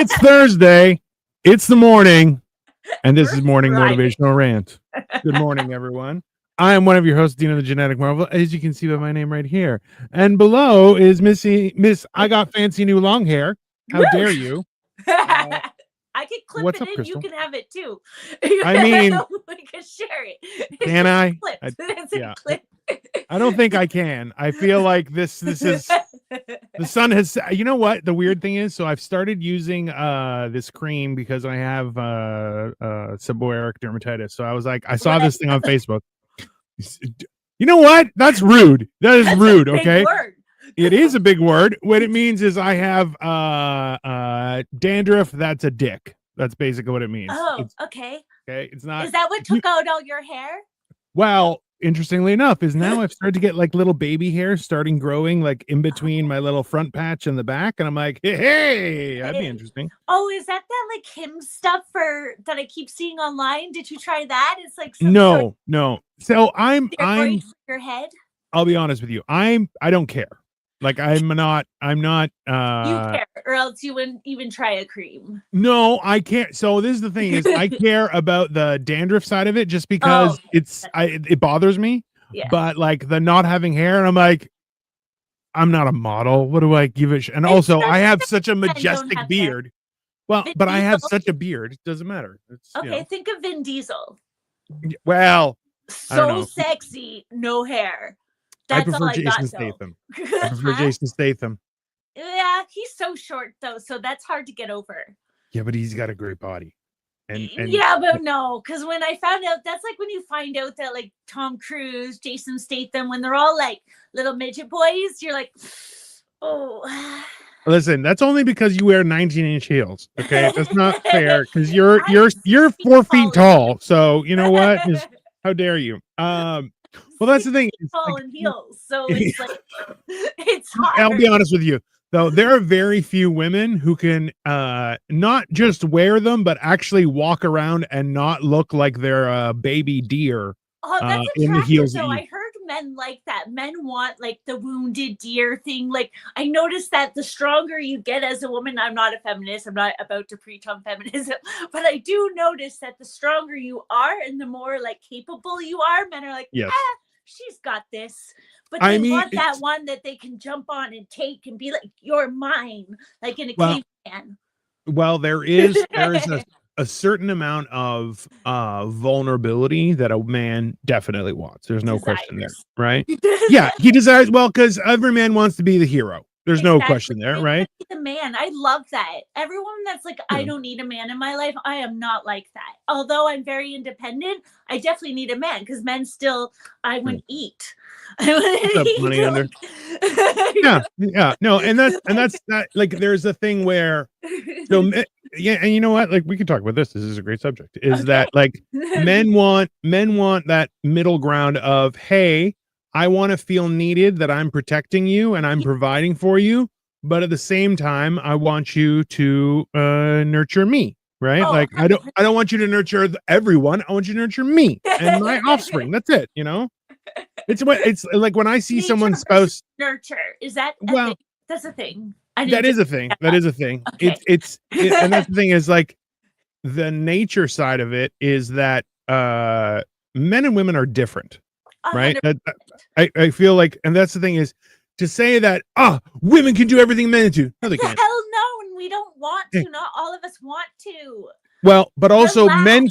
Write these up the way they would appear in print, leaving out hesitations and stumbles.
It's Thursday. It's the morning. And this is Morning Friday. Motivational Rant. Good morning, everyone. I am one of your hosts, Dino the Genetic Marvel, as you can see by my name right here. And below is Miss I got fancy new long hair. How dare you? I can clip what's it up, in. Crystal? You can have it too. I mean, we can share it. can I? It's Yeah. a clip. I don't think I can. I feel like this is the sun has, you know what the weird thing is? So I've started using this cream because I have seborrheic dermatitis. So I was like, I saw this thing on Facebook. You know what? That's rude. That is rude. A big Okay. word. It is a big word. What it means is I have dandruff. That's a dick. That's basically what it means. Oh, okay. Okay. It's not. Is that what took out all your hair? Well, interestingly enough, is now I've started to get like little baby hair starting growing like in between my little front patch and the back. And I'm like, hey, that'd be interesting. Oh, is that like him stuff that I keep seeing online? Did you try that? It's like some No. So I'm for your head. I'll be honest with you. I don't care. Like I'm not You care, or else you wouldn't even try a cream. No, I can't. So this is the thing is I care about the dandruff side of it just because it bothers me. Yeah. But like the not having hair, and I'm like, I'm not a model. What do I give it? And also I have such a majestic beard. Well, but I have such a beard. It doesn't matter. It's, okay, think of Vin Diesel. Well, so sexy, no hair. That's I prefer Jason Statham. I prefer Jason Statham. Yeah, he's so short though, so that's hard to get over. Yeah, but he's got a great body. And yeah, but no, because when I found out, that's like when you find out that like Tom Cruise, Jason Statham, when they're all like little midget boys, you're like, oh. Listen, that's only because you wear 19-inch heels. Okay, that's not fair because you're 4 feet tall. So you know what? How dare you? Well, that's the thing. Tall in heels, so it's like it's hard. I'll be honest with you, though. There are very few women who can not just wear them, but actually walk around and not look like they're a baby deer in the heels. So I heard men like that. Men want like the wounded deer thing. Like I noticed that the stronger you get as a woman, I'm not a feminist. I'm not about to preach on feminism, but I do notice that the stronger you are and the more like capable you are, men are like, yes. She's got this. But they want that one that they can jump on and take and be like, you're mine, like in a caveman. Well, there is a certain amount of vulnerability that a man definitely wants. There's no question there, right? Yeah, he desires, well, because every man wants to be the hero. There's no question there, right? The man, I love that. Everyone that's like, I don't need a man in my life. I am not like that. Although I'm very independent, I definitely need a man because men still, I wouldn't eat. Money under. Yeah, no, and that's not like there's a thing where so yeah, and you know what? Like we could talk about this. This is a great subject. Is that like men want that middle ground of, hey, I want to feel needed, that I'm protecting you and I'm providing for you, but at the same time, I want you to nurture me, right? Like I don't want you to nurture everyone. I want you to nurture me and my offspring. That's it. You know, it's like when I see someone's spouse nurture. Is that that's a thing? That is a thing. That is a thing. Okay. And that's the thing is like the nature side of it is that men and women are different. Right. I feel like, and that's the thing is to say that, women can do everything men do. No, they can't. Hell no. And we don't want to. Not all of us want to. Well, but also men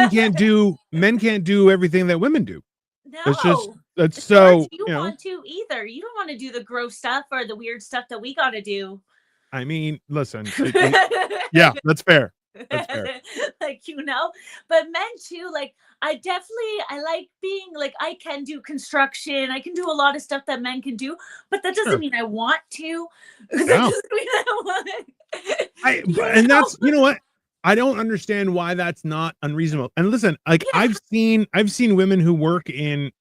can't do everything that women do. No. That's so, you want to either. You don't want to do the gross stuff or the weird stuff that we got to do. I mean, listen, yeah, that's fair. Like, but men too, like I like being like, I can do construction, I can do a lot of stuff that men can do, but that doesn't mean I want to. That doesn't mean I want. And that's, you know what, I don't understand why that's not unreasonable. And listen, like I've seen women who work in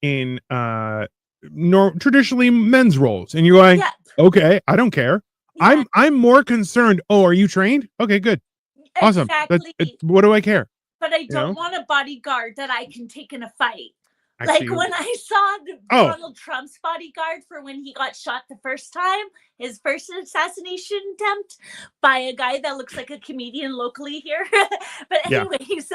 traditionally men's roles, and you're like, okay, I don't care. I'm more concerned. Oh, are you trained? Okay, good. Awesome. Exactly. What do I care? But I don't want a bodyguard that I can take in a fight. Like when I saw Oh. Donald Trump's bodyguard for when he got shot the first time, his first assassination attempt by a guy that looks like a comedian locally here. But anyways,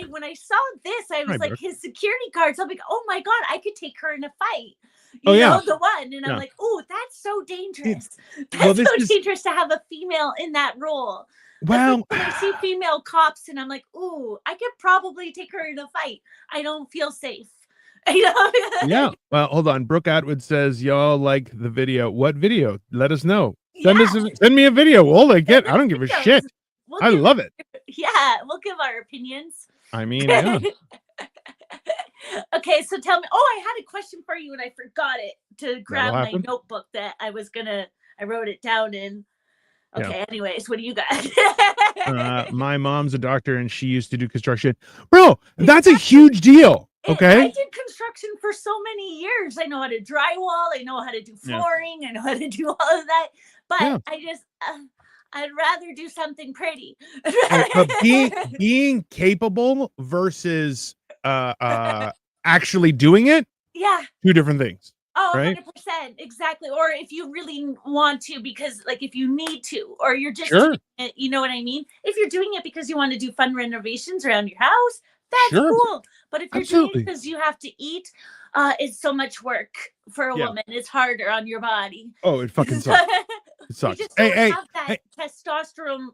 when I saw this, I was like, his security guards. I'm like, oh my god, I could take her in a fight. You know, the one, and I'm like, oh, that's so dangerous. That's so dangerous to have a female in that role. Well, like when I see female cops and I'm like, ooh, I could probably take her in a fight. I don't feel safe. Yeah. Well, hold on. Brooke Atwood says y'all like the video. What video? Let us know. Send me a video. We'll like it. I don't give a shit. I love it. Yeah, we'll give our opinions. I mean, yeah. Okay, so tell me. Oh, I had a question for you and I forgot it to grab my notebook that I wrote it down in. Okay, anyways, what do you got? My mom's a doctor and she used to do construction. Bro, that's a huge deal. Okay. I did construction for so many years. I know how to drywall. I know how to do flooring. I know how to do all of that. But I just, I'd rather do something pretty. But being capable versus actually doing it. Yeah. Two different things. Oh, right? 100%. Exactly. Or if you really want to, because like if you need to, or you're just, you know what I mean? If you're doing it because you want to do fun renovations around your house, that's cool. But if you're doing it because you have to eat, it's so much work for a woman. It's harder on your body. Oh, it fucking sucks. It sucks. You just don't have that testosterone.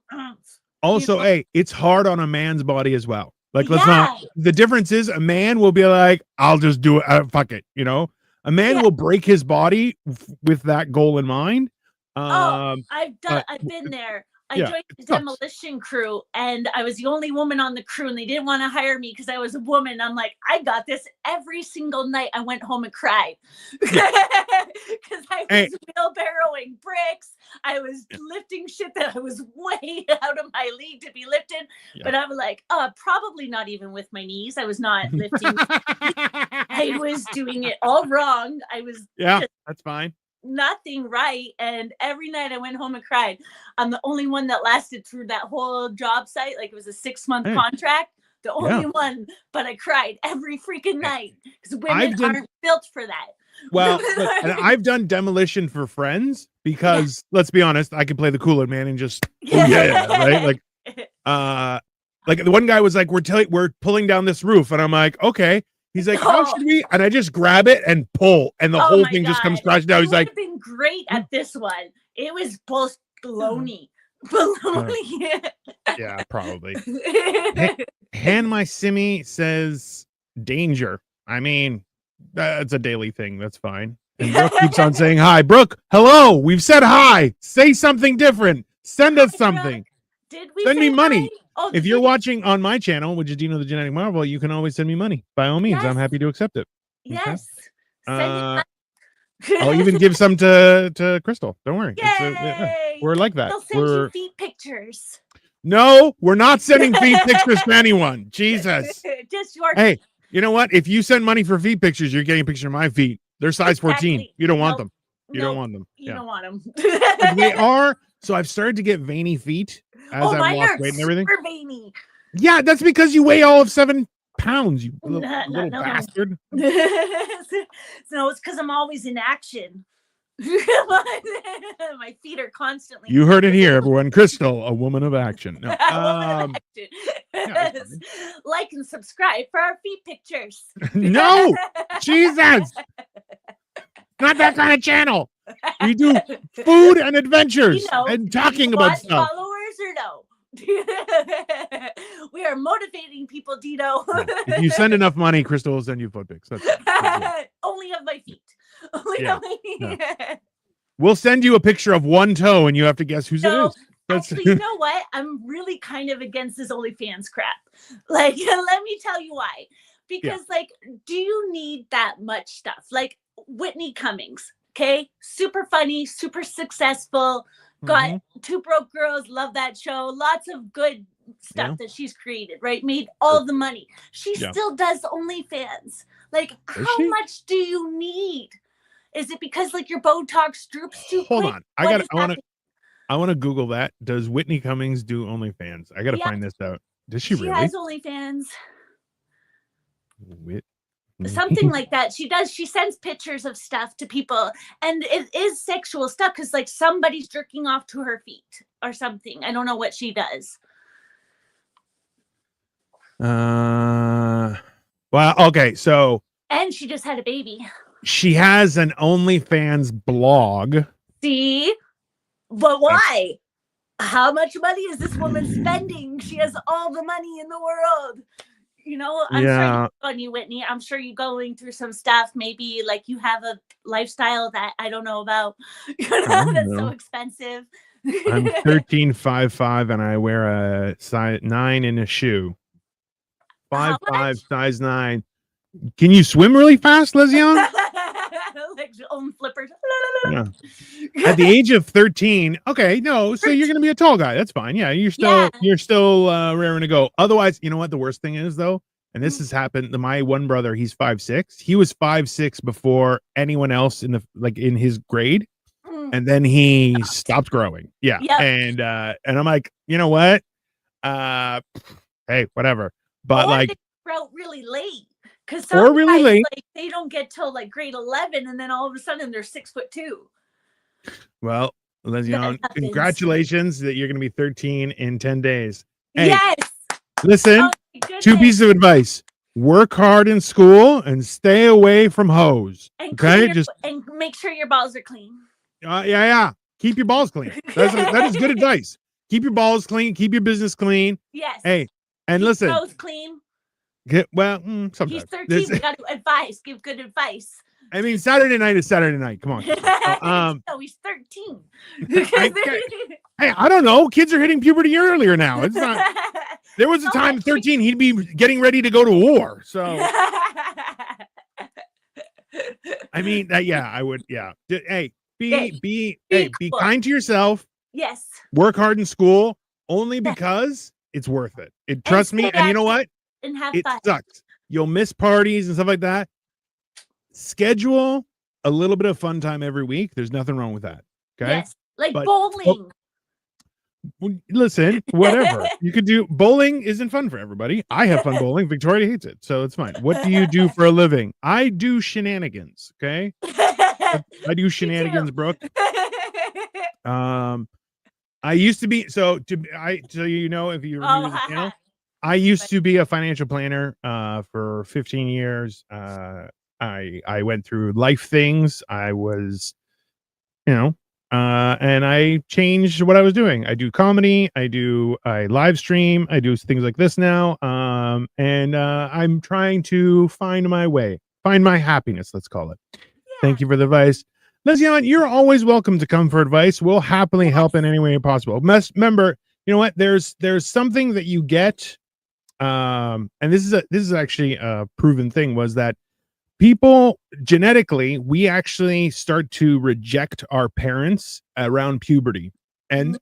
Also, it's hard on a man's body as well. Like, let's not. The difference is a man will be like, I'll just do it. Fuck it. You know? A man will break his body with that goal in mind. I've been there. I joined the demolition crew and I was the only woman on the crew and they didn't want to hire me because I was a woman. I'm like, I got this. Every single night I went home and cried because I was wheelbarrowing bricks. I was lifting shit that I was way out of my league to be lifted. But I was like, probably not even with my knees. I was not lifting. I was doing it all wrong. I was that's fine. Nothing right, and every night I went home and cried. I'm the only one that lasted through that whole job site. Like it was a 6-month contract, the only one, but I cried every freaking night because women aren't built for that. Well, and I've done demolition for friends because let's be honest, I can play the cooler man and just right, like the one guy was like, we're pulling down this roof, and I'm like, okay. He's like, how should we? And I just grab it and pull, and the whole thing just comes crashing down. He's like, been great at this one. It was both baloney. Yeah, probably. Hand my simmy says danger. I mean, that's a daily thing. That's fine. And Brooke keeps on saying hi. Brooke, hello. We've said hi. Say something different. Send us something. Did we send me money? Hi? Oh, if you're watching on my channel, which is Dino the Genetic Marvel, you can always send me money. By all means, I'm happy to accept it. Yes. Okay? I'll even give some to Crystal. Don't worry. We're like that. They'll send you feet pictures. No, we're not sending feet pictures to anyone. Jesus. Just your feet. You know what? If you send money for feet pictures, you're getting a picture of my feet. They're size 14. You don't want them. You don't want them. You don't want them. They are. So I've started to get veiny feet as I've lost weight and everything. Super veiny. Yeah, that's because you weigh all of 7 pounds, you little bastard. No, it's because I'm always in action. My feet are constantly. You heard it here, everyone. Crystal, a woman of action. No, like and subscribe for our feet pictures. No, Jesus, not that kind of channel. We do food and adventures and talking about stuff. Followers or no? We are motivating people, Dino. If you send enough money, Crystal will send you foot pics. That's only of my feet. We'll send you a picture of one toe, and you have to guess whose it is. Actually, you know what? I'm really kind of against this OnlyFans crap. Like, let me tell you why. Because, like, do you need that much stuff? Like Whitney Cummings, okay? Super funny, super successful. Got 2 Broke Girls, love that show. Lots of good stuff that she's created, right? Made all the money. She still does OnlyFans. Like, how much do you need? Is it because like your Botox droops too quick? Hold on. I want to Google that. Does Whitney Cummings do OnlyFans? I got to find this out. Does she really? She has OnlyFans. Something like that. She sends pictures of stuff to people, and it is sexual stuff because like somebody's jerking off to her feet or something. I don't know what she does. Well, okay, so And she just had a baby. she has an OnlyFans blog. See? But why? How much money is this woman spending? She has all the money in the world. You know, I'm sure on you, Whitney. I'm sure you're going through some stuff. Maybe like you have a lifestyle that I don't know about. You know, that's so expensive. I'm 13.55 and I wear a size 9 in a shoe. 5'5", size 9. Can you swim really fast, Lezion? Like own flippers. Yeah. At the age of 13, okay, no, so you're gonna be a tall guy. That's fine. Yeah, you're still raring to go. Otherwise, you know what the worst thing is though, and this has happened. My one brother, he's 5'6". He was 5'6" before anyone else in his grade, and then he stopped growing. Yeah, and I'm like, you know what? Hey, whatever. But like, they grow really late. Because really late, like, they don't get till like grade 11, and then all of a sudden they're 6'2". Well, Lezion, congratulations that you're going to be 13 in 10 days. Hey, yes. Listen, 2 pieces of advice: work hard in school and stay away from hoes. And okay, and make sure your balls are clean. Yeah. Keep your balls clean. That is good advice. Keep your balls clean. Keep your business clean. Yes. Hey, and keep listen. Nose clean. Sometimes. He's 13. We got to advise. Give good advice. I mean, Saturday night is Saturday night. Come on. No, he's 13. Hey, I don't know. Kids are hitting puberty earlier now. It's not. There was a time at 13 he'd be getting ready to go to war. So, I mean, I would. Yeah. Hey, be kind to yourself. Yes. Work hard in school only because it's worth it. Trust me. And you know what? And have it fun. Sucks. You'll miss parties and stuff like that. Schedule a little bit of fun time every week. There's nothing wrong with that. Okay. Yes. Like bowling. Listen, whatever. You could do bowling isn't fun for everybody. I have fun bowling. Victoria hates it, so it's fine. What do you do for a living? I do shenanigans. Okay. I do shenanigans, Brooke. I used to be so you know, if you remember the channel, I used to be a financial planner for 15 years. I went through life things. I was, and I changed what I was doing. I do comedy. I live stream. I do things like this now. And I'm trying to find my way, find my happiness. Let's call it. Yeah. Thank you for the advice. Lezion, you're always welcome to come for advice. We'll happily help in any way possible. Remember, you know what? There's something that you get. And this is actually a proven thing, was that people genetically, we actually start to reject our parents around puberty. And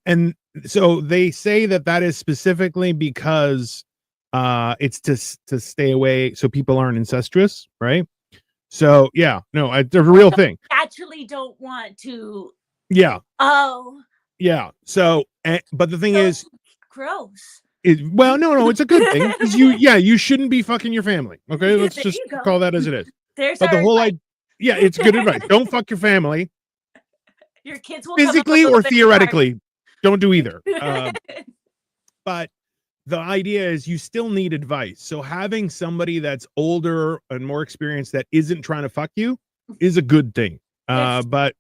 so they say that is specifically because it's to stay away so people aren't incestuous, right? So it's a real thing. Actually don't want to. Yeah. Oh. Yeah. So but the thing is gross. No, it's a good thing, because you shouldn't be fucking your family. Okay, let's just call that as it is. But the whole idea, it's good advice. Don't fuck your family. Your kids will physically or theoretically. Don't do either. But the idea is you still need advice. So having somebody that's older and more experienced that isn't trying to fuck you is a good thing. But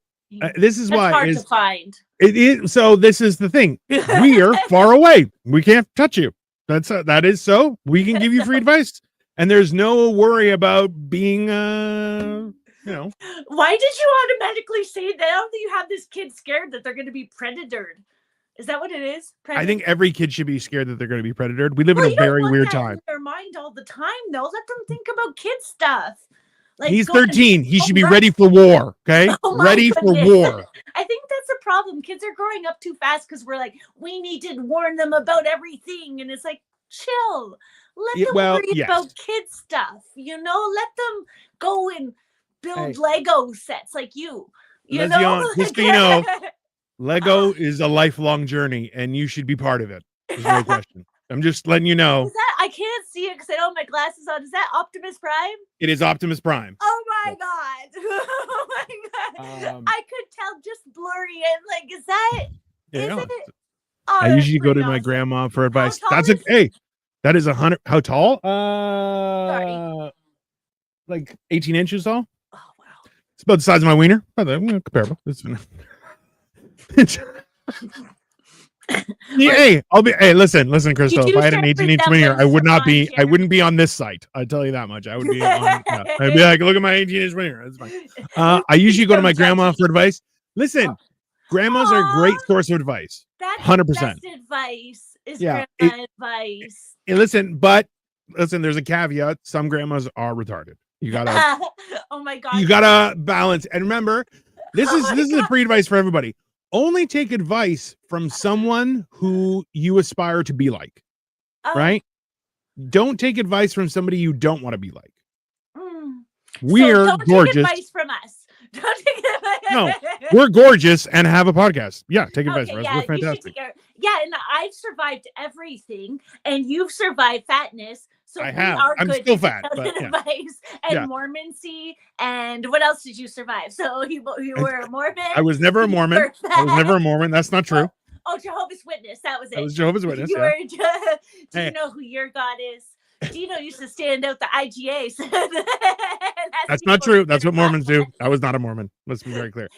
this is why hard to find. It is. So this is the thing. We are far away. We can't touch you. That is so. We can give you free advice, and there's no worry about being Why did you automatically say that? I don't think you have this kid scared that they're going to be predatored. Is that what it is? I think every kid should be scared that they're going to be predatored. We live in a very weird time. In their mind all the time, though. Let them think about kid stuff. Like, he's 13. He should be ready for war. Okay, ready for war. I think that's a problem. Kids are growing up too fast because we're like, we need to warn them about everything, and it's like, chill. Let them worry about kid stuff. Let them go and build Lego sets like you. You know, Lego is a lifelong journey, and you should be part of it. There's no question. I'm just letting you know. Is that I can't see it because I don't have my glasses on. Is that Optimus Prime? It is Optimus Prime. Oh my god! Oh my god! I could tell just blurry and like, is that? Yeah. Is it? Oh, I usually go to my awesome. grandma for advice. How tall That's is that is 100. How tall? Sorry. Like 18 inches tall. Oh wow. It's about the size of my wiener. Comparable. Hey, listen, Crystal. If I had an 18-inch wiener, I wouldn't be on this site. I tell you that much. I would be on. I'd be like, look at my 18-inch wiener. That's fine. I usually go to my grandma for advice. Listen, grandmas are a great source of advice. That's 100%. Best advice is grandma advice. Listen, there's a caveat. Some grandmas are retarded. You gotta. Oh my god. You gotta balance. And remember, this is a free advice for everybody. Only take advice from someone who you aspire to be like, right? Don't take advice from somebody you don't want to be like. We're gorgeous. Take advice from us. Don't take advice. No, we're gorgeous and have a podcast. Yeah, take advice from us. We're fantastic. And I've survived everything, and you've survived fatness. So I have. I'm still fat. But, advice and Mormoncy, and what else did you survive? So you were a Mormon. I was never a Mormon. That's not true. Oh, Jehovah's Witness. That was it. I was Jehovah's Witness. Do you know who your God is? Dino used to stand out the IGA. That's not true. That's what Mormons do. I was not a Mormon. Let's be very clear.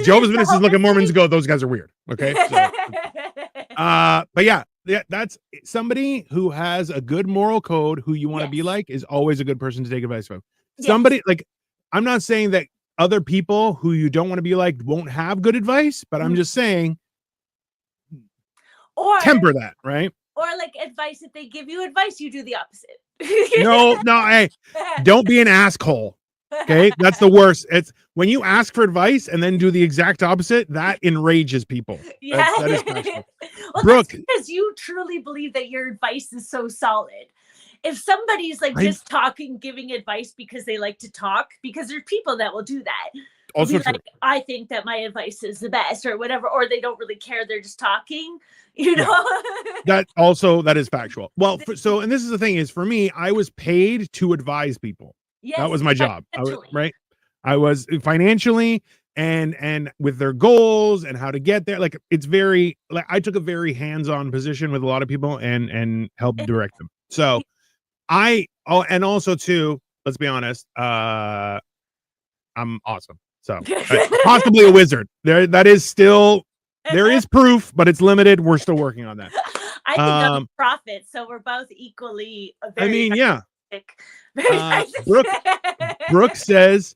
Jehovah's Witnesses look at Mormons and go, those guys are weird. Okay. So, but yeah, that's somebody who has a good moral code who you want to be like is always a good person to take advice from. Somebody like, I'm not saying that other people who you don't want to be like won't have good advice, but I'm just saying temper that, right? Or like advice, if they give you advice, you do the opposite. No, hey, don't be an asshole. Okay, that's the worst. It's when you ask for advice and then do the exact opposite. That enrages people. Yeah, that is passionate. Well, Brooke, that's because you truly believe that your advice is so solid. If somebody's like just talking, giving advice because they like to talk, because there's people that will do that. Also true. Like, I think that my advice is the best, or whatever, or they don't really care. They're just talking. You know. That is factual. Well, and this is the thing is for me, I was paid to advise people. Yes, that was my job. I was financially and with their goals and how to get there. Like it's very like I took a very hands-on position with a lot of people and helped direct them. So and also too, let's be honest, I'm awesome. So possibly a wizard. There is proof, but it's limited. We're still working on that. I think I'm a prophet, so we're both equally. Brooke says,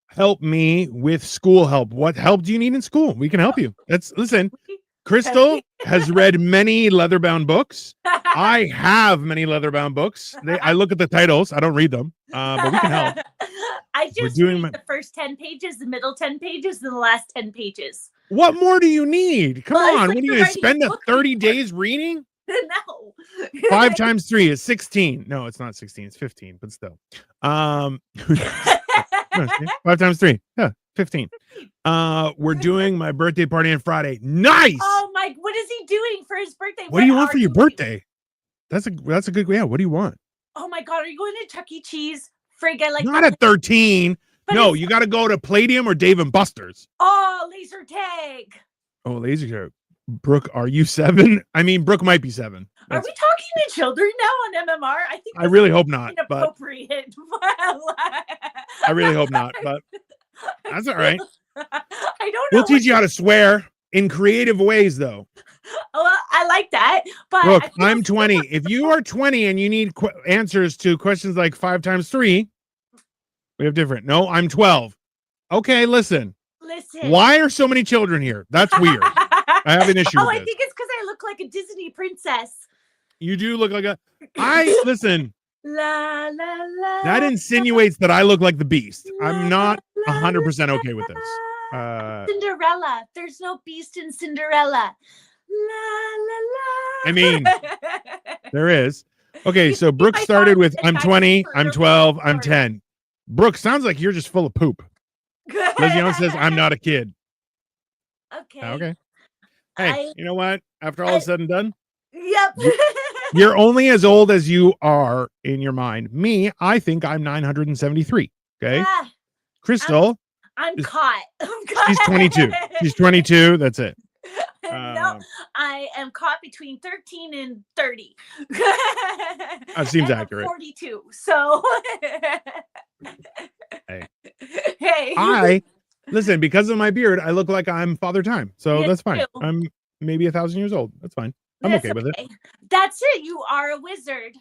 "Help me with school help. What help do you need in school? We can help you." Listen. Crystal has read many leather-bound books. I have many leather-bound books. I look at the titles. I don't read them, but we can help. I just read the first 10 pages, the middle 10 pages, and the last 10 pages. What more do you need? Come on. What are you going to spend 30 days reading? No. 5 times 3 is 16. No, it's not 16. It's 15, but still. 5 times 3. Yeah, 15. We're doing my birthday party on Friday. Nice. Oh my, what is he doing for his birthday? What do you want for your birthday? That's a good, yeah. What do you want? Oh my God. Are you going to Chuck E. Cheese? Frig, I like not at 13. No, you got to go to Palladium or Dave and Buster's. Oh, laser tag. Oh, laser tag. Brooke, are you 7? I mean, Brooke might be 7. Are we talking to children now on MMR? I really hope not. Inappropriate. I really hope not, but that's all right. I don't know. We'll teach you how to swear in creative ways, though. Well, I like that. But look, I'm 20. If you are 20 and you need answers to questions like 5 times 3, we have different. No, I'm 12. Okay, listen. Why are so many children here? That's weird. I have an issue with I think it's because I look like a Disney princess. You do look like listen. La, la, la, that insinuates that I look like the Beast. I'm not 100% okay with this. Cinderella. There's no Beast in Cinderella. La, la, la. I mean, there is. Okay, so Brooke started with I'm 20, I'm 12, I'm 10. Brooke, sounds like you're just full of poop. Lizion says I'm not a kid. Okay. Okay. Hey, you know what? After all is said and done, yep. You're only as old as you are in your mind. Me, I think I'm 973. Okay. Ah, Crystal, I'm is caught. she's 22. She's 22. That's it. No, I am caught between 13 and 30. That seems And I'm accurate. 42. So, Hey. hey. Listen, because of my beard, I look like I'm Father Time. So You that's fine. do. I'm maybe 1,000 years old. That's fine. I'm That's okay with it. That's it. You are a wizard.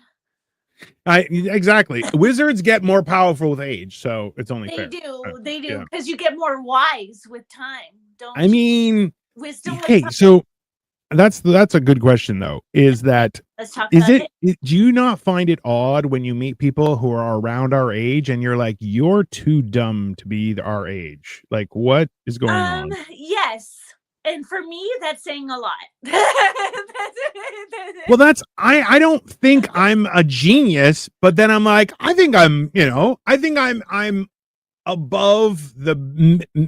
Exactly. Wizards get more powerful with age, so it's only fair. They do, because you get more wise with time. Don't I mean, wisdom with hey, time. so that's a good question though. Is that Let's talk is about it? Do you not find it odd when you meet people who are around our age and you're like, you're too dumb to be our age? Like, what is going on? Yes. And for me, that's saying a lot. Well, I don't think I'm a genius, but then I'm like, I think I'm above the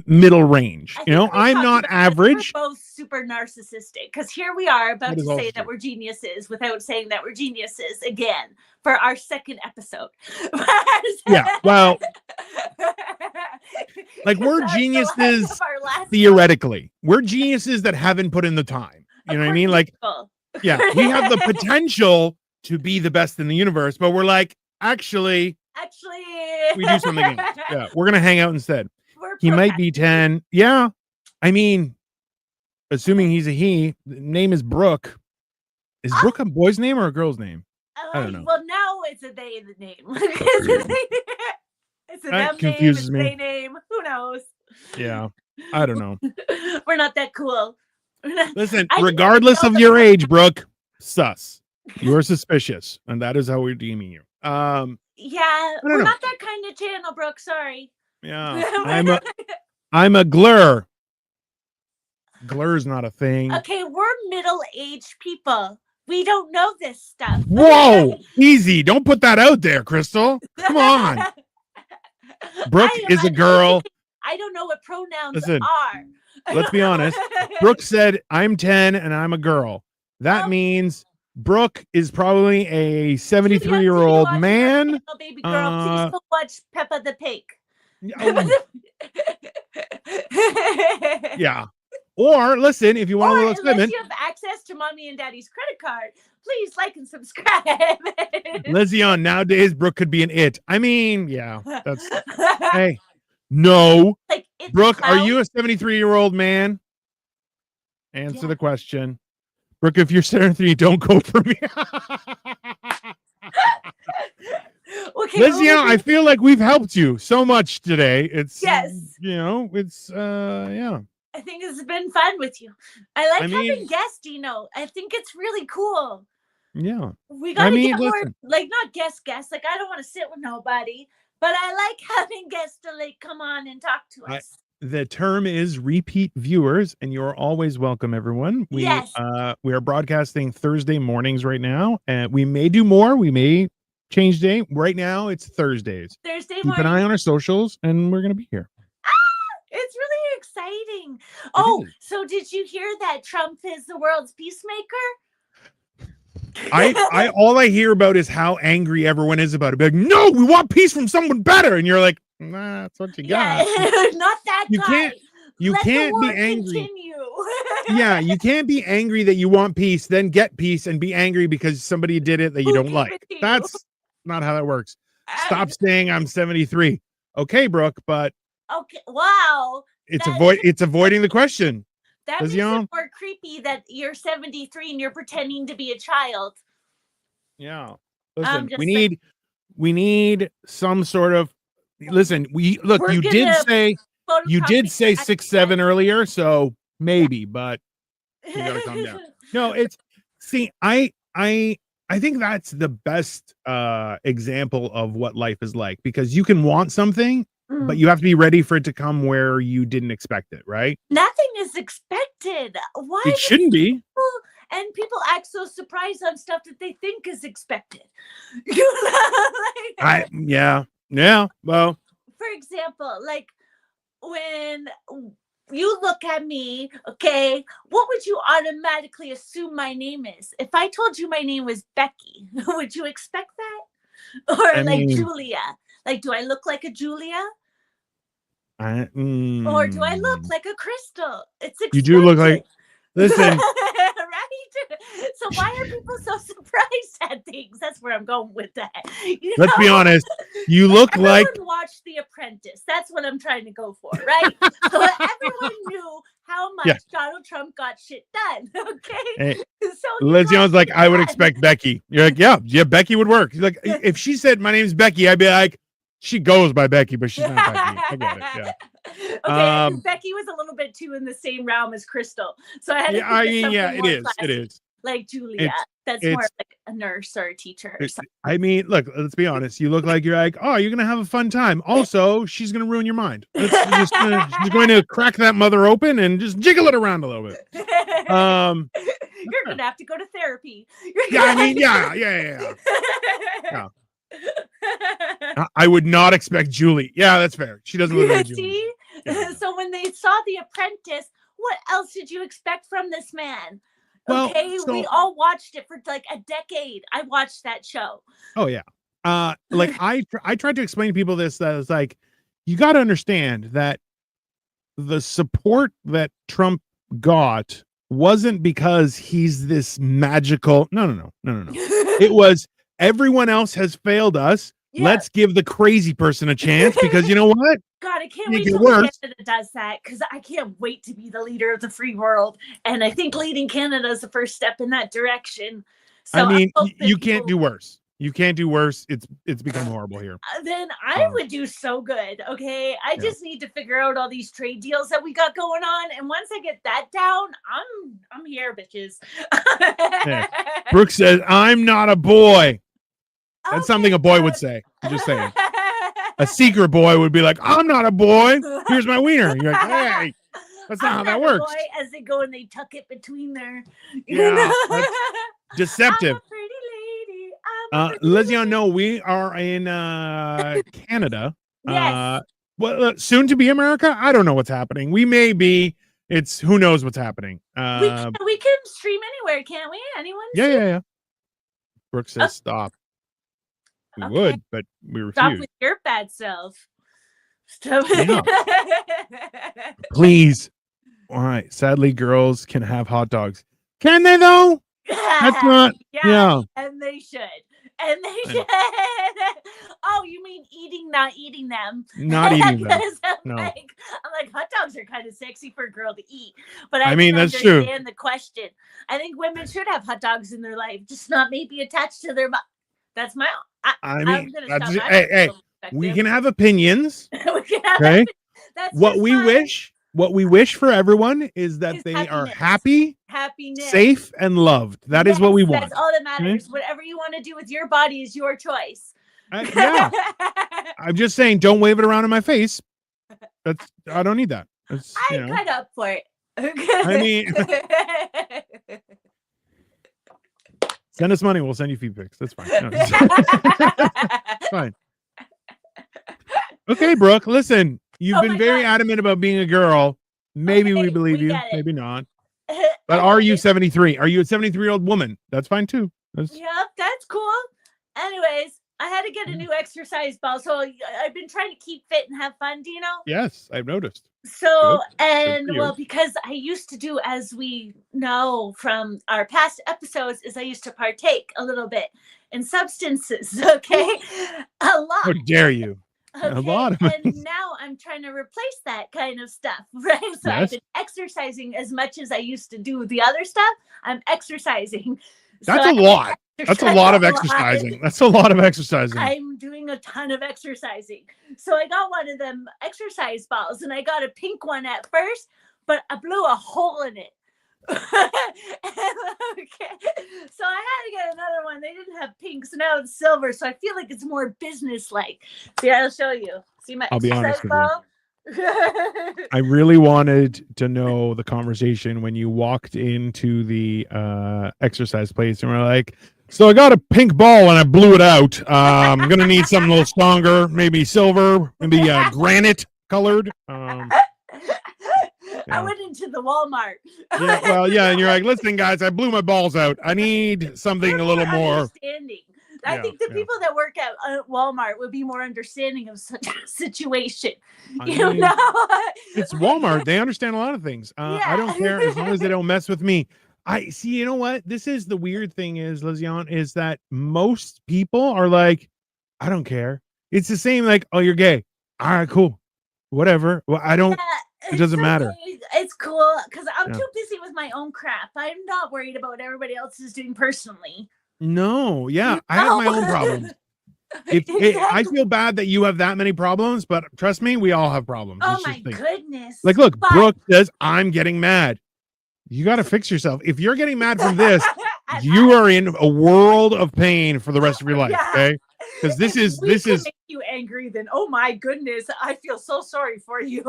middle range. I'm not average. We're both super narcissistic, because here we are about to say that we're geniuses without saying that we're geniuses again for our second episode. Yeah, well, like we're geniuses theoretically. We're geniuses that haven't put in the time. You know what I mean? Like, yeah, we have the potential to be the best in the universe, but we're like, actually, we do something else. Yeah, we're gonna hang out instead. He might be 10. Yeah, I mean, assuming he's a he. The name is Brooke. Is Brooke a boy's name or a girl's name? I don't know. Well, now it's a they name. It's a them confuses name. me. It's they name. Who knows? Yeah, I don't know. We're not that cool. Listen, regardless of your age, Brooke, sus. You're suspicious, and that is how we're deeming you. Yeah, we're not that kind of channel, Brooke. Sorry. Yeah, I'm a glur. Glur's not a thing. Okay, we're middle-aged people. We don't know this stuff. Whoa, easy. Don't put that out there, Crystal. Come on. Brooke is a girl. I don't know what pronouns are. Let's be honest. Brooke said, I'm 10 and I'm a girl. That means Brooke is probably a 73-year-old man. Baby girl, please go watch Peppa the Pig. Yeah. Or listen, if you want a little excitement, you have access to mommy and daddy's credit card, please like and subscribe. Lizzie, on nowadays, Brooke could be an it. I mean, yeah, that's hey, no. Like, Brooke, are you a 73-year-old man? Answer the question. Brooke, if you're 73, don't go for me. Okay, Lizzie, I feel like we've helped you so much today. It's it's yeah. I think it's been fun with you. I like having guests, I think it's really cool. Yeah. We gotta get more, like, not guests. Like, I don't want to sit with nobody, but I like having guests to, like, come on and talk to us. The term is repeat viewers, and you're always welcome, everyone. We are broadcasting Thursday mornings right now, and we may do more. We may change day. Right now, it's Thursdays. Keep an eye on our socials, and we're gonna be here. It's really exciting. So did you hear that Trump is the world's peacemaker? I all I hear about is how angry everyone is about it. Be like, no, we want peace from someone better, and you're like, nah, that's what you got. Not that guy. You can't be angry. Yeah, you can't be angry that you want peace, then get peace and be angry because somebody did it that you don't like. That's not how that works. Stop saying I'm 73. Okay, Brooke, but wow. It's avoiding the question. That makes it more creepy that you're 73 and you're pretending to be a child. Yeah. Listen, we need some sort of listen. You did say 6'7" earlier, so maybe, but you gotta calm down. No, I think that's the best example of what life is like, because you can want something, but you have to be ready for it to come where you didn't expect it, right? Nothing is expected. Why? It shouldn't be. And people act so surprised on stuff that they think is expected. Yeah. Well, for example, like when you look at me, okay, what would you automatically assume my name is? If I told you my name was Becky, would you expect that? Or I like mean, Julia? Like, do I look like a Julia? I, Or do I look like a Crystal? It's you do look like. expected. Listen, Right? So why are people so surprised at things? That's where I'm going with that. You let's be know? honest. You look like. Everyone watched The Apprentice. That's what I'm trying to go for, right? So everyone knew how much Yeah. Donald Trump got shit done. Okay. Hey, So he Lesion's got like, shit I would done. expect Becky. You're like, yeah, Becky would work. He's like, if she said my name's Becky, I'd be like, she goes by Becky, but she's not Becky. I get it. Yeah. Okay, because Becky was a little bit too in the same realm as Crystal, so I had to Yeah, I think of mean, something yeah, more it is. classy, It is. like Julia. That's more it's- like a nurse or a teacher or something. I mean, look, let's be honest. You look like you're like, oh, you're gonna have a fun time. Also, she's gonna ruin your mind. She's going to crack that mother open and just jiggle it around a little bit. You're gonna have to go to therapy. Yeah, I mean, yeah. I would not expect Julie. Yeah, that's fair. She doesn't look like Julie. See? Yeah. So when they saw The Apprentice, what else did you expect from this man? Well, Okay, we all watched it for like a decade. I watched that show. Oh yeah. Like I tried to explain to people this, that it's like, you got to understand that the support that Trump got wasn't because he's this magical. No. It was, everyone else has failed us. Yeah. Let's give the crazy person a chance, because you know what? God, I can't wait till Canada does that, because I can't wait to be the leader of the free world. And I think leading Canada is the first step in that direction. So I mean, you can't do worse. You can't do worse. It's become horrible here. Then I would do so good. Okay. I just need to figure out all these trade deals that we got going on. And once I get that down, I'm here, bitches. Yeah. Brooke says, I'm not a boy. That's something a boy would say. I'm just saying. A secret boy would be like, I'm not a boy. Here's my wiener. You're like, hey, that's not how that works. Boy, as they go and they tuck it between their, that's deceptive. I'm a pretty lady. Lesion, no, we are in Canada. Yes. Well, soon to be America. I don't know what's happening. We may be. It's who knows what's happening. We can stream anywhere, can't we? Anyone? Yeah. Brooke says stop. We would, but we refuse. Stop with your bad self. Stop. Yeah. Please. All right. Sadly, girls can have hot dogs. Can they though? That's not. Yeah. And they should. And they should. Oh, you mean eating, not eating them? Not eating them. No. I'm like, hot dogs are kind of sexy for a girl to eat. But I mean, that's understand true. The question. I think women should have hot dogs in their life, just not maybe attached to their. That's my. I mean, hey, we can have opinions. We can have okay. That's what we wish for everyone is that they are happy, safe, and loved. That is what we want. That's all that matters. Okay? Whatever you want to do with your body is your choice. Yeah. I'm just saying, don't wave it around in my face. I don't need that. I'm kind of up for it. I mean, send us money. We'll send you feed pics. That's fine. No, it's fine. Okay, Brooke, listen. You've been very adamant about being a girl. Maybe we believe you. Maybe not. But are you 73? Are you a 73-year-old woman? That's fine too. Yeah, that's cool. Anyways, I had to get a new exercise ball. So I've been trying to keep fit and have fun, do you know? Yes, I've noticed. So, because I used to do, as we know from our past episodes, is I used to partake a little bit in substances, okay? A lot. How dare you? Okay, a lot of and now I'm trying to replace that kind of stuff, right? So I've been exercising as much as I used to do the other stuff. I'm exercising. That's a lot. That's a lot of exercising. That's a lot of exercising. I'm doing a ton of exercising. So I got one of them exercise balls, and I got a pink one at first, but I blew a hole in it. Okay. So I had to get another one. They didn't have pink, so now it's silver. So I feel like it's more business-like. See, I'll show you. See my I'll be honest with ball? I really wanted to know the conversation when you walked into the exercise place and we're like, so I got a pink ball and I blew it out. I'm gonna need something a little stronger, maybe silver, maybe granite colored. I went into the Walmart. Yeah, well, yeah, and you're like, listen, guys, I blew my balls out. I need something a little more understanding. I think the people that work at Walmart would be more understanding of such a situation. You know, it's Walmart. They understand a lot of things. I don't care as long as they don't mess with me. I see. You know what? This is the weird thing is, Lizion, is that most people are like, I don't care. It's the same. Like, oh, you're gay. All right, cool. Whatever. Well, I don't. It doesn't matter. It's cool because I'm too busy with my own crap. I'm not worried about what everybody else is doing personally. No, yeah, I have my own problems. Exactly. I feel bad that you have that many problems, but trust me, we all have problems. Oh my goodness! Like, look, Brooke says I'm getting mad. You got to fix yourself. If you're getting mad from this, you are in a world of pain for the rest of your life. Okay. Because this is make you angry, then oh my goodness, I feel so sorry for you.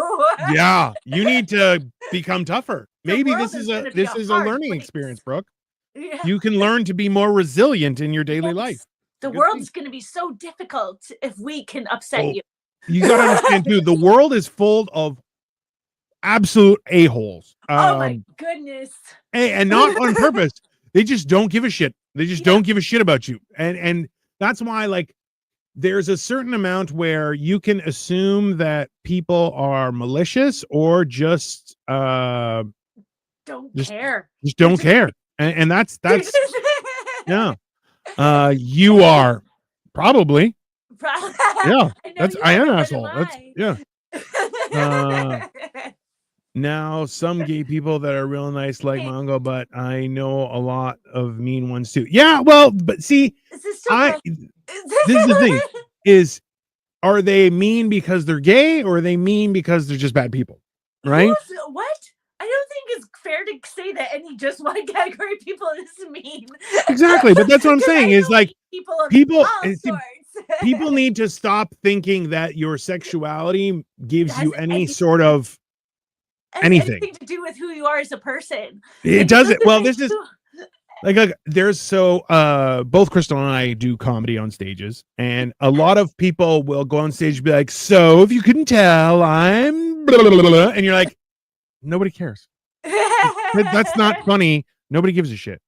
Yeah, you need to become tougher. Maybe this is a learning experience, Brooke. Yeah. You can learn to be more resilient in your daily life. The world's going to be so difficult if we can upset you. You got to understand too, the world is full of absolute a-holes. Oh my goodness. And not on purpose. They just don't give a shit. They just don't give a shit about you. And that's why, like, there's a certain amount where you can assume that people are malicious or just don't care. Just don't care. And that's yeah. You are probably. Yeah. I am an asshole. Now some gay people that are real nice like Mongo, but I know a lot of mean ones too. Yeah, well, but see, this is the thing is, are they mean because they're gay or are they mean because they're just bad people? Right? What? I don't think it's fair to say that any just one category of people is mean. Exactly, but that's what I'm saying is like people need to stop thinking that your sexuality gives you any sort of anything to do with who you are as a person. It doesn't. Well, this is like there's both Crystal and I do comedy on stages, and a lot of people will go on stage and be like, so if you couldn't tell, I'm blah, blah, blah, blah, and you're like, nobody cares. That's not funny. Nobody gives a shit.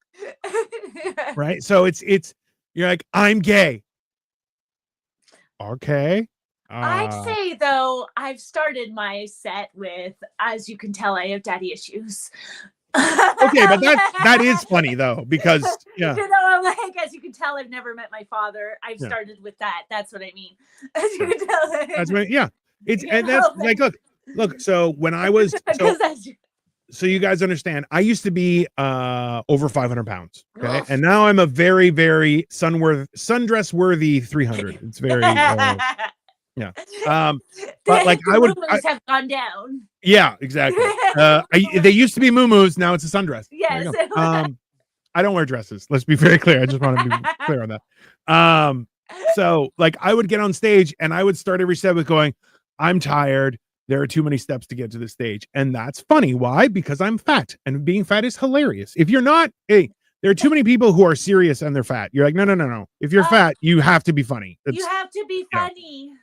Right? So it's you're like, I'm gay. Okay. I'd say though, I've started my set with, as you can tell, I have daddy issues. Okay, but that is funny though, because you know, I'm like, as you can tell, I've never met my father. I've started with that. That's what I mean. As you can tell. That's right. Yeah. It's and that's like look. So when I was so you guys understand, I used to be over 500 pounds. Okay. And now I'm a very, very sundress worthy 300. It's very yeah. But like I would have gone down. Yeah, exactly. They used to be muumuus, now it's a sundress. Yes. I don't wear dresses. Let's be very clear. I just want to be clear on that. So like I would get on stage and I would start every set with going, I'm tired. There are too many steps to get to the stage. And that's funny. Why? Because I'm fat, and being fat is hilarious. If you're not, there are too many people who are serious and they're fat. You're like, no. If you're fat, you have to be funny. You have to be funny.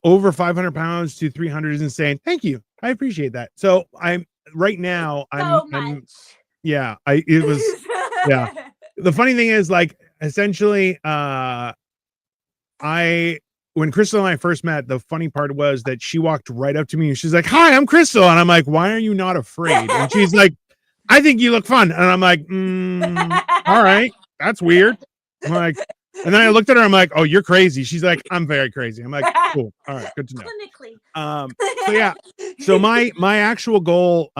Over 500 pounds to 300 is insane. Thank you. I appreciate that. So I'm right now. Yeah. The funny thing is, like, essentially, when Crystal and I first met, the funny part was that she walked right up to me and she's like, hi, I'm Crystal. And I'm like, why are you not afraid? And she's like, I think you look fun. And I'm like, all right, that's weird. I'm like, and then I looked at her, I'm like, oh, you're crazy. She's like, I'm very crazy. I'm like, cool. All right, good to know. Clinically. So yeah. So my actual goal,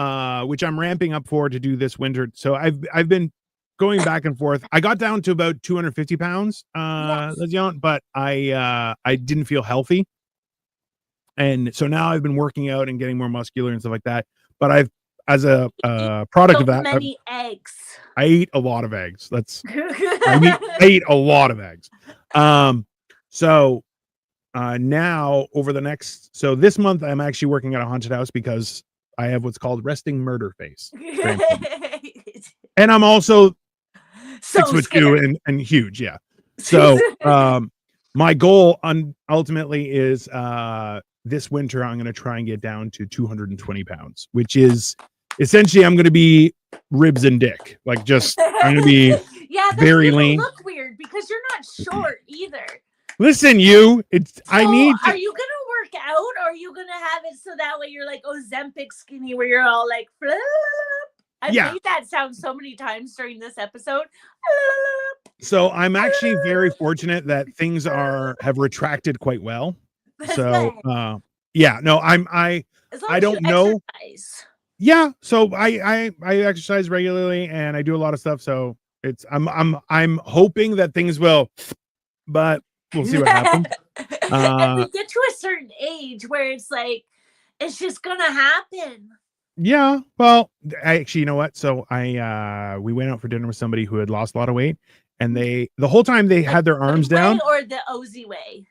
which I'm ramping up for to do this winter. So I've been going back and forth. I got down to about 250 pounds, but I didn't feel healthy. And so now I've been working out and getting more muscular and stuff like that. But as a product of that, eggs. I eat a lot of eggs. I eat a lot of eggs. So now over the so this month I'm actually working at a haunted house because I have what's called resting murder face. And I'm also 6'2" and huge. Yeah. So my goal ultimately is this winter I'm going to try and get down to 220 pounds, which is essentially I'm going to be ribs and dick. Like just I'm going to be yeah, that's very gonna lean. look weird because you're not short either. Listen, you. It's So I need. are you gonna work out, or are you gonna have it so that way you're like Ozempic skinny, where you're all like, flip? I've made that sound so many times during this episode. So I'm actually very fortunate that things have retracted quite well. That's So good. yeah, no, I As long I as don't you know. exercise. Yeah, so I exercise regularly and I do a lot of stuff. So it's I'm hoping that things will, but we'll see what happens. And we get to a certain age where it's like it's just gonna happen. Yeah, well, actually, you know what? So we went out for dinner with somebody who had lost a lot of weight, and the whole time they had their arms down. Or the Ozy way.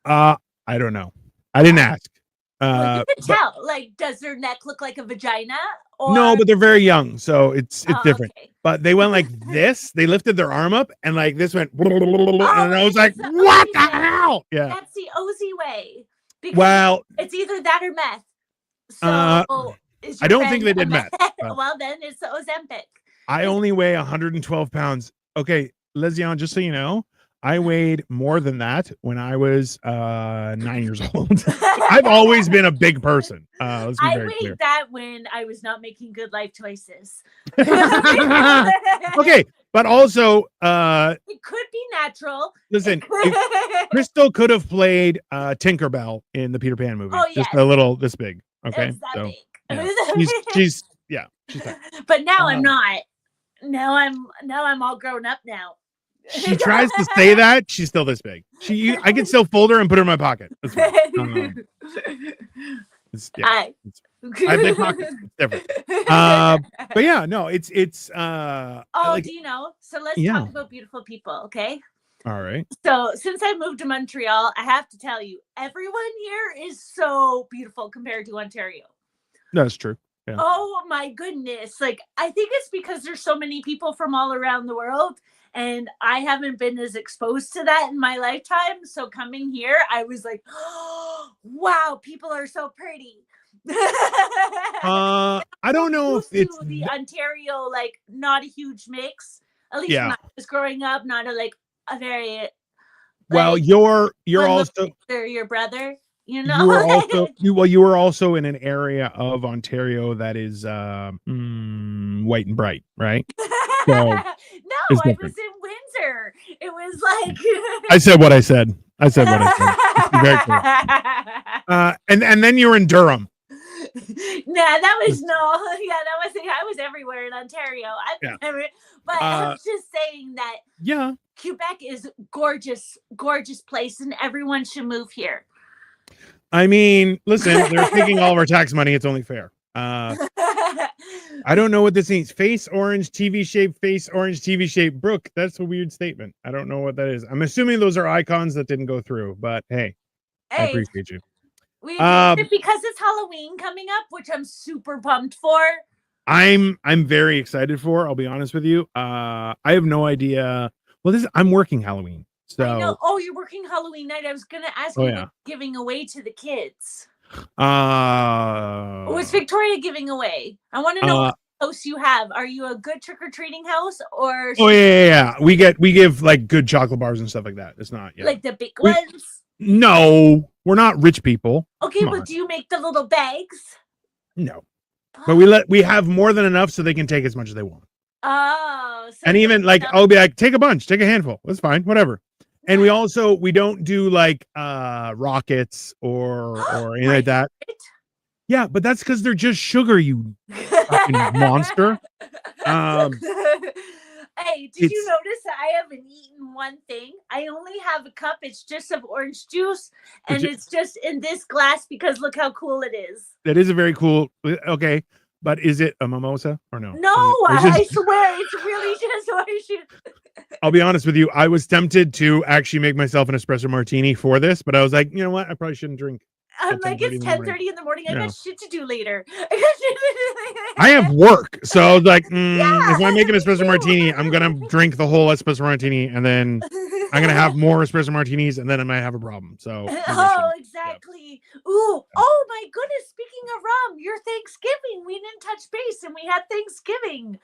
I don't know. I didn't ask. Well, you can tell. Like, does their neck look like a vagina? Or... No, but they're very young, so it's different. Okay. But they went like this. They lifted their arm up, and like this went, and I was like, "What the hell?" Yeah, that's the Ozy way. Well, it's either that or meth. So I don't think they did meth. Well, then it's the Ozempic. I only weigh 112 pounds. Okay, Lezion, just so you know, I weighed more than that when I was 9 years old. I've always been a big person. Let's be very clear. That when I was not making good life choices. Okay, but also it could be natural. Listen, Crystal could have played Tinkerbell in the Peter Pan movie. Oh, yes. Just a little this big. Okay, so big. Yeah, she's but now I'm not. Now I'm all grown up now. She tries to say that she's still this big. I can still fold her and put her in my pocket. That's fine. I have big pockets. It's different. But yeah, no, it's do you know? So let's talk about beautiful people, okay? All right. So since I moved to Montreal, I have to tell you, everyone here is so beautiful compared to Ontario. That's true. Yeah. Oh my goodness. Like, I think it's because there's so many people from all around the world, and I haven't been as exposed to that in my lifetime. So coming here, I was like, oh, wow, people are so pretty. I don't know if it's the Ontario, like, not a huge mix. At least when I was growing up, not a very well, you're also your brother, you know. You were also in an area of Ontario that is white and bright, right? So no, I was in Windsor. It was like I said what I said. Very cool. And then you were in Durham. That was I was everywhere in Ontario. But I was just saying that Quebec is gorgeous place, and everyone should move here. I mean, listen, they're taking all of our tax money. It's only fair. I don't know what this means. Face orange, TV shape, face orange, TV shape. Brooke, that's a weird statement. I don't know what that is. I'm assuming those are icons that didn't go through, but hey. I appreciate you. Because it's Halloween coming up, which I'm super pumped for. I'm very excited for. I'll be honest with you. I have no idea. Well, I'm working Halloween. So I know. Oh, you're working Halloween night. I was gonna ask you what giving away to the kids. What's Victoria giving away? I want to know what house you have. Are you a good trick-or-treating house or we give like good chocolate bars and stuff like that. It's not like the big ones. No, we're not rich people. Okay, but do you make the little bags? No. But we have more than enough so they can take as much as they want. Oh. So and even like I'll be like, take a bunch, take a handful. That's fine, whatever. And we don't do like rockets or anything like that. Yeah, but that's because they're just sugar, you fucking monster. Hey, did you notice that I haven't eaten one thing? I only have a cup. It's just of orange juice, and it's just in this glass because look how cool it is. That is a very cool. Okay, but is it a mimosa or no? No, I swear it's really just orange juice. I'll be honest with you. I was tempted to actually make myself an espresso martini for this, but I was like, you know what? I probably shouldn't drink. I'm like, it's 10:30 in the morning. I got shit to do later. I have work. So I was like, if I make an espresso martini, I'm going to drink the whole espresso martini, and then I'm going to have more espresso martinis, and then I might have a problem. So exactly. Exactly. Ooh. Oh my goodness. Speaking of rum, your Thanksgiving. We didn't touch base and we had Thanksgiving.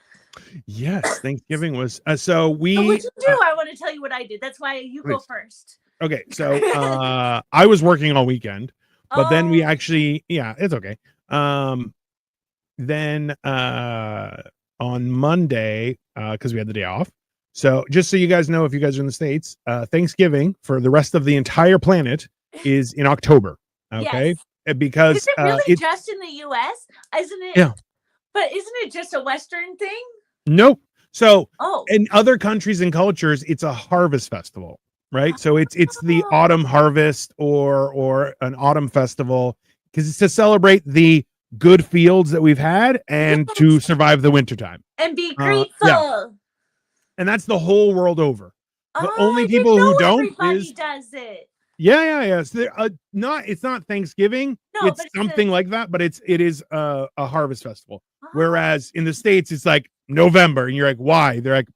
Yes, Thanksgiving was so What'd we you do? I want to tell you what I did. That's why you go please. first. Okay, so I was working all weekend, but then we Oh, actually it's okay. Then on Monday, because we had the day off. So just so you guys know, if you guys are in the States, Thanksgiving for the rest of the entire planet is in October. Okay. yes. Is Because it really it's just in the US? Isn't it? yeah. But isn't it just a Western thing? Nope. So Oh. in other countries and cultures, it's a harvest festival, right? So it's the Oh. autumn harvest or an autumn festival because it's to celebrate the good fields that we've had and to Yes. survive the wintertime. And be grateful. Yeah. And that's the whole world over. The only I people didn't who know don't everybody is does it. yeah. So it's not Thanksgiving. No, It's but something like that, but it is a harvest festival. Oh. Whereas in the States, it's like November, and you're like, why? They're like,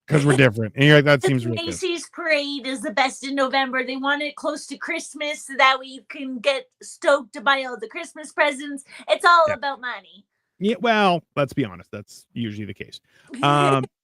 because we're different. And you're like, that seems The ridiculous. Macy's parade is the best in November. They want it close to Christmas so that we can get stoked to buy all the Christmas presents. It's all about money. Yeah, well, let's be honest. That's usually the case.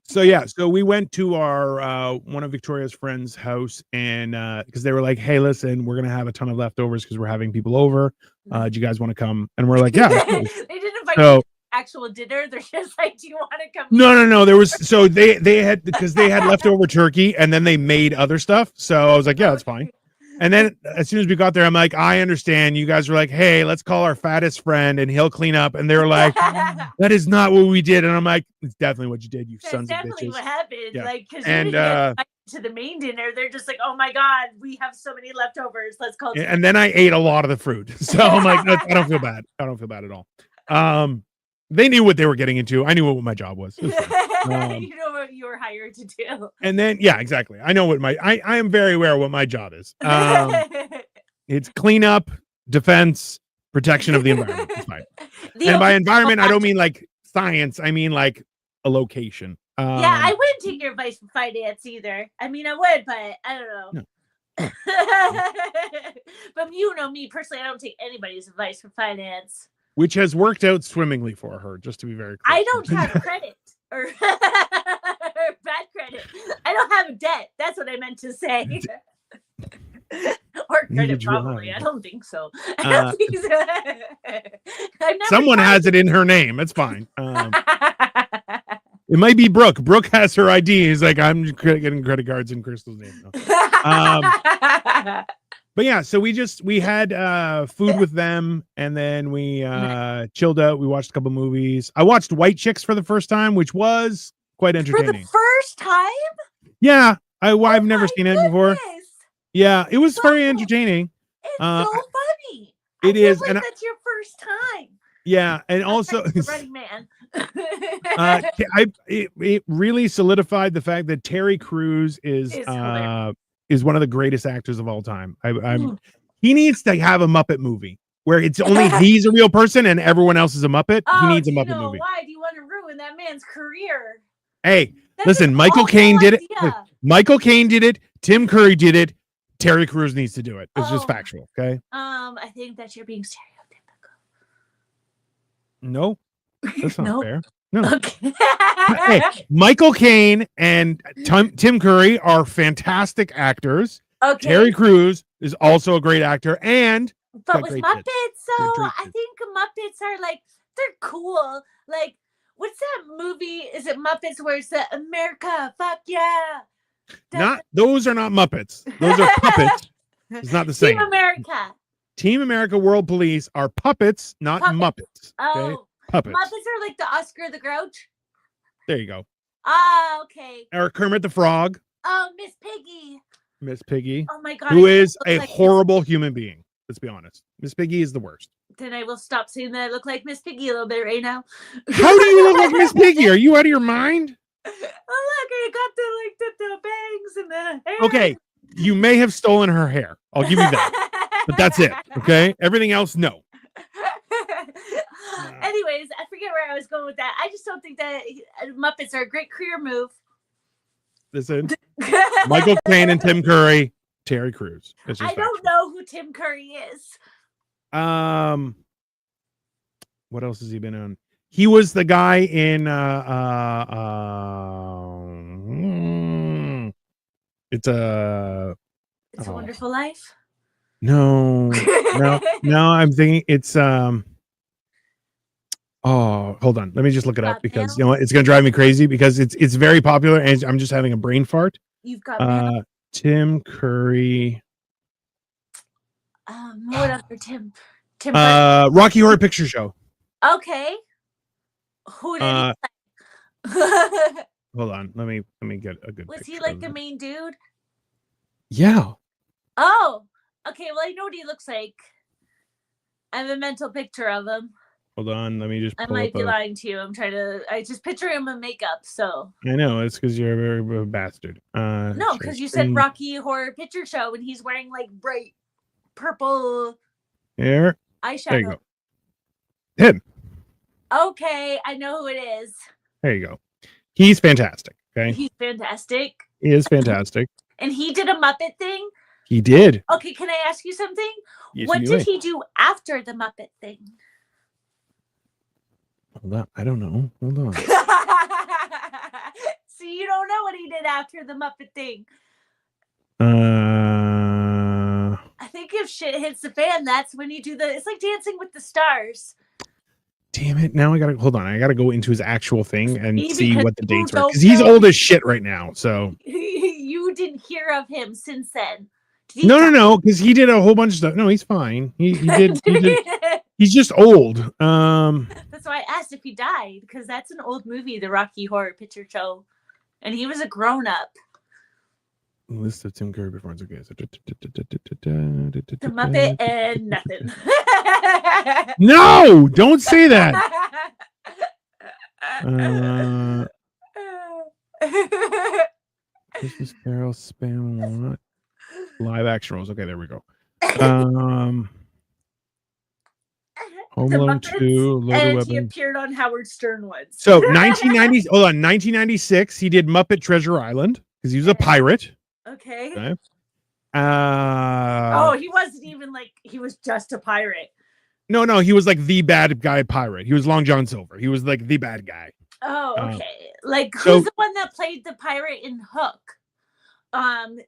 So we went to our one of Victoria's friends' house, and because they were like, "Hey, listen, we're gonna have a ton of leftovers because we're having people over. Do you guys want to come?" And we're like, "Yeah." They didn't invite you to actual dinner. They're just like, "Do you want to come?" No. There was so they had because they had leftover turkey, and then they made other stuff. So I was like, "Yeah, that's fine." And then as soon as we got there, I'm like, I understand. You guys were like, hey, let's call our fattest friend and he'll clean up. And they were like, that is not what we did. And I'm like, it's definitely what you did, you sons of bitches. Definitely what happened. Yeah. Like, because you didn't get invited to the main dinner. They're just like, oh my God, we have so many leftovers. Let's call. And then I ate a lot of the fruit. So I'm like, I don't feel bad. I don't feel bad at all. They knew what they were getting into. I knew what my job was. You know what you were hired to do. And then, yeah, exactly. I know what I am very aware of what my job is. It's cleanup, defense, protection of the environment. It's fine. And by environment, I don't mean like science. I mean like a location. Yeah, I wouldn't take your advice from finance either. I mean, I would, but I don't know. No. But you know me personally, I don't take anybody's advice from finance. Which has worked out swimmingly for her, just to be very clear. I don't have credit or bad credit. I don't have a debt. That's what I meant to say. Or credit, probably. I don't think so. Someone has it in her name. It's fine. It might be Brooke. Brooke has her ID. He's like, I'm getting credit cards in Crystal's name. But yeah, so we had food with them, and then we chilled out. We watched a couple movies. I watched White Chicks for the first time, which was quite entertaining. For the first time? Yeah, I've never seen it before. Yeah, it was very entertaining. It's so funny. It is, and that's your first time. Yeah, and also Running Man. It really solidified the fact that Terry Crews is one of the greatest actors of all time. He needs to have a Muppet movie where it's only he's a real person and everyone else is a Muppet. He needs a Muppet movie. Why do you want to ruin that man's career? Hey, listen, Michael Caine did it. Michael Caine did it. Tim Curry did it. Terry Crews needs to do it. It's just factual, okay? I think that you're being stereotypical. No, that's not fair. No. Okay. Hey, Michael Caine and Tim Curry are fantastic actors. Okay. Terry Crews is also a great actor, but with Muppets, I think Muppets are like, they're cool. Like, what's that movie? Is it Muppets where it's the America? Fuck yeah. Those are not Muppets. Those are puppets. It's not the same. Team America World Police are puppets, not Muppets. Okay? Puppets. Muppets are like the Oscar the Grouch. There you go. Okay. Or Kermit the Frog. Oh, Miss Piggy. Miss Piggy. Oh my God. Who is a horrible human being. Let's be honest. Miss Piggy is the worst. Then I will stop saying that I look like Miss Piggy a little bit right now. How do you look like Miss Piggy? Are you out of your mind? Oh look, I got the bangs and the hair. Okay, you may have stolen her hair. I'll give you that. But that's it. Okay? Everything else, no. Anyways, I forget where I was going with that. I just don't think that Muppets are a great career move. Listen, Michael Caine and Tim Curry, Terry Crews. It's just I don't factual. know who Tim Curry is. What else has he been on? He was the guy in it's a It's a Wonderful Life. No. I'm thinking it's oh, hold on. Let me just look it up because you know what? It's gonna drive me crazy because it's very popular and I'm just having a brain fart. You've got Tim Curry. what other Tim? Rocky Horror Picture Show. Okay. Who did he play? Hold on. Let me get a good. Was he like the main dude? Yeah. Oh, okay. Well, I know what he looks like. I have a mental picture of him. Hold on. Let me just. I might be lying to you. I just picture him in makeup. So. I know it's because you're a very bastard. No, because you said Rocky Horror Picture Show, and he's wearing like bright purple. Here. Eyeshadow. There you go. Him. Okay, I know who it is. There you go. He's fantastic. Okay. He's fantastic. He is fantastic. And he did a Muppet thing? He did. Okay, can I ask you something? Yes, what did he do after the Muppet thing? Hold on. I don't know. Hold on. So you don't know what he did after the Muppet thing? I think if shit hits the fan, that's when you do it's like Dancing with the Stars. Damn it. Now I gotta hold on. I gotta go into his actual thing and see what the dates are. Because he's know. old as shit right now. So you didn't hear of him since then. No, because he did a whole bunch of stuff. No, he's fine. He did he's just old. That's why I asked if he died, because that's an old movie, the Rocky Horror Picture Show. And he was a grown-up. List of Tim Curry performance. Okay. So The Muppet and nothing. No, don't say that. Christmas Carol, spam what? Live action roles. Okay, there we go. Home Alone 2, and he appeared on Howard Stern once. So 1996, he did Muppet Treasure Island because he was a pirate. Okay. He wasn't even he was just a pirate. No, he was like the bad guy pirate. He was Long John Silver. He was like the bad guy. Oh, okay. Who's the one that played the pirate in Hook?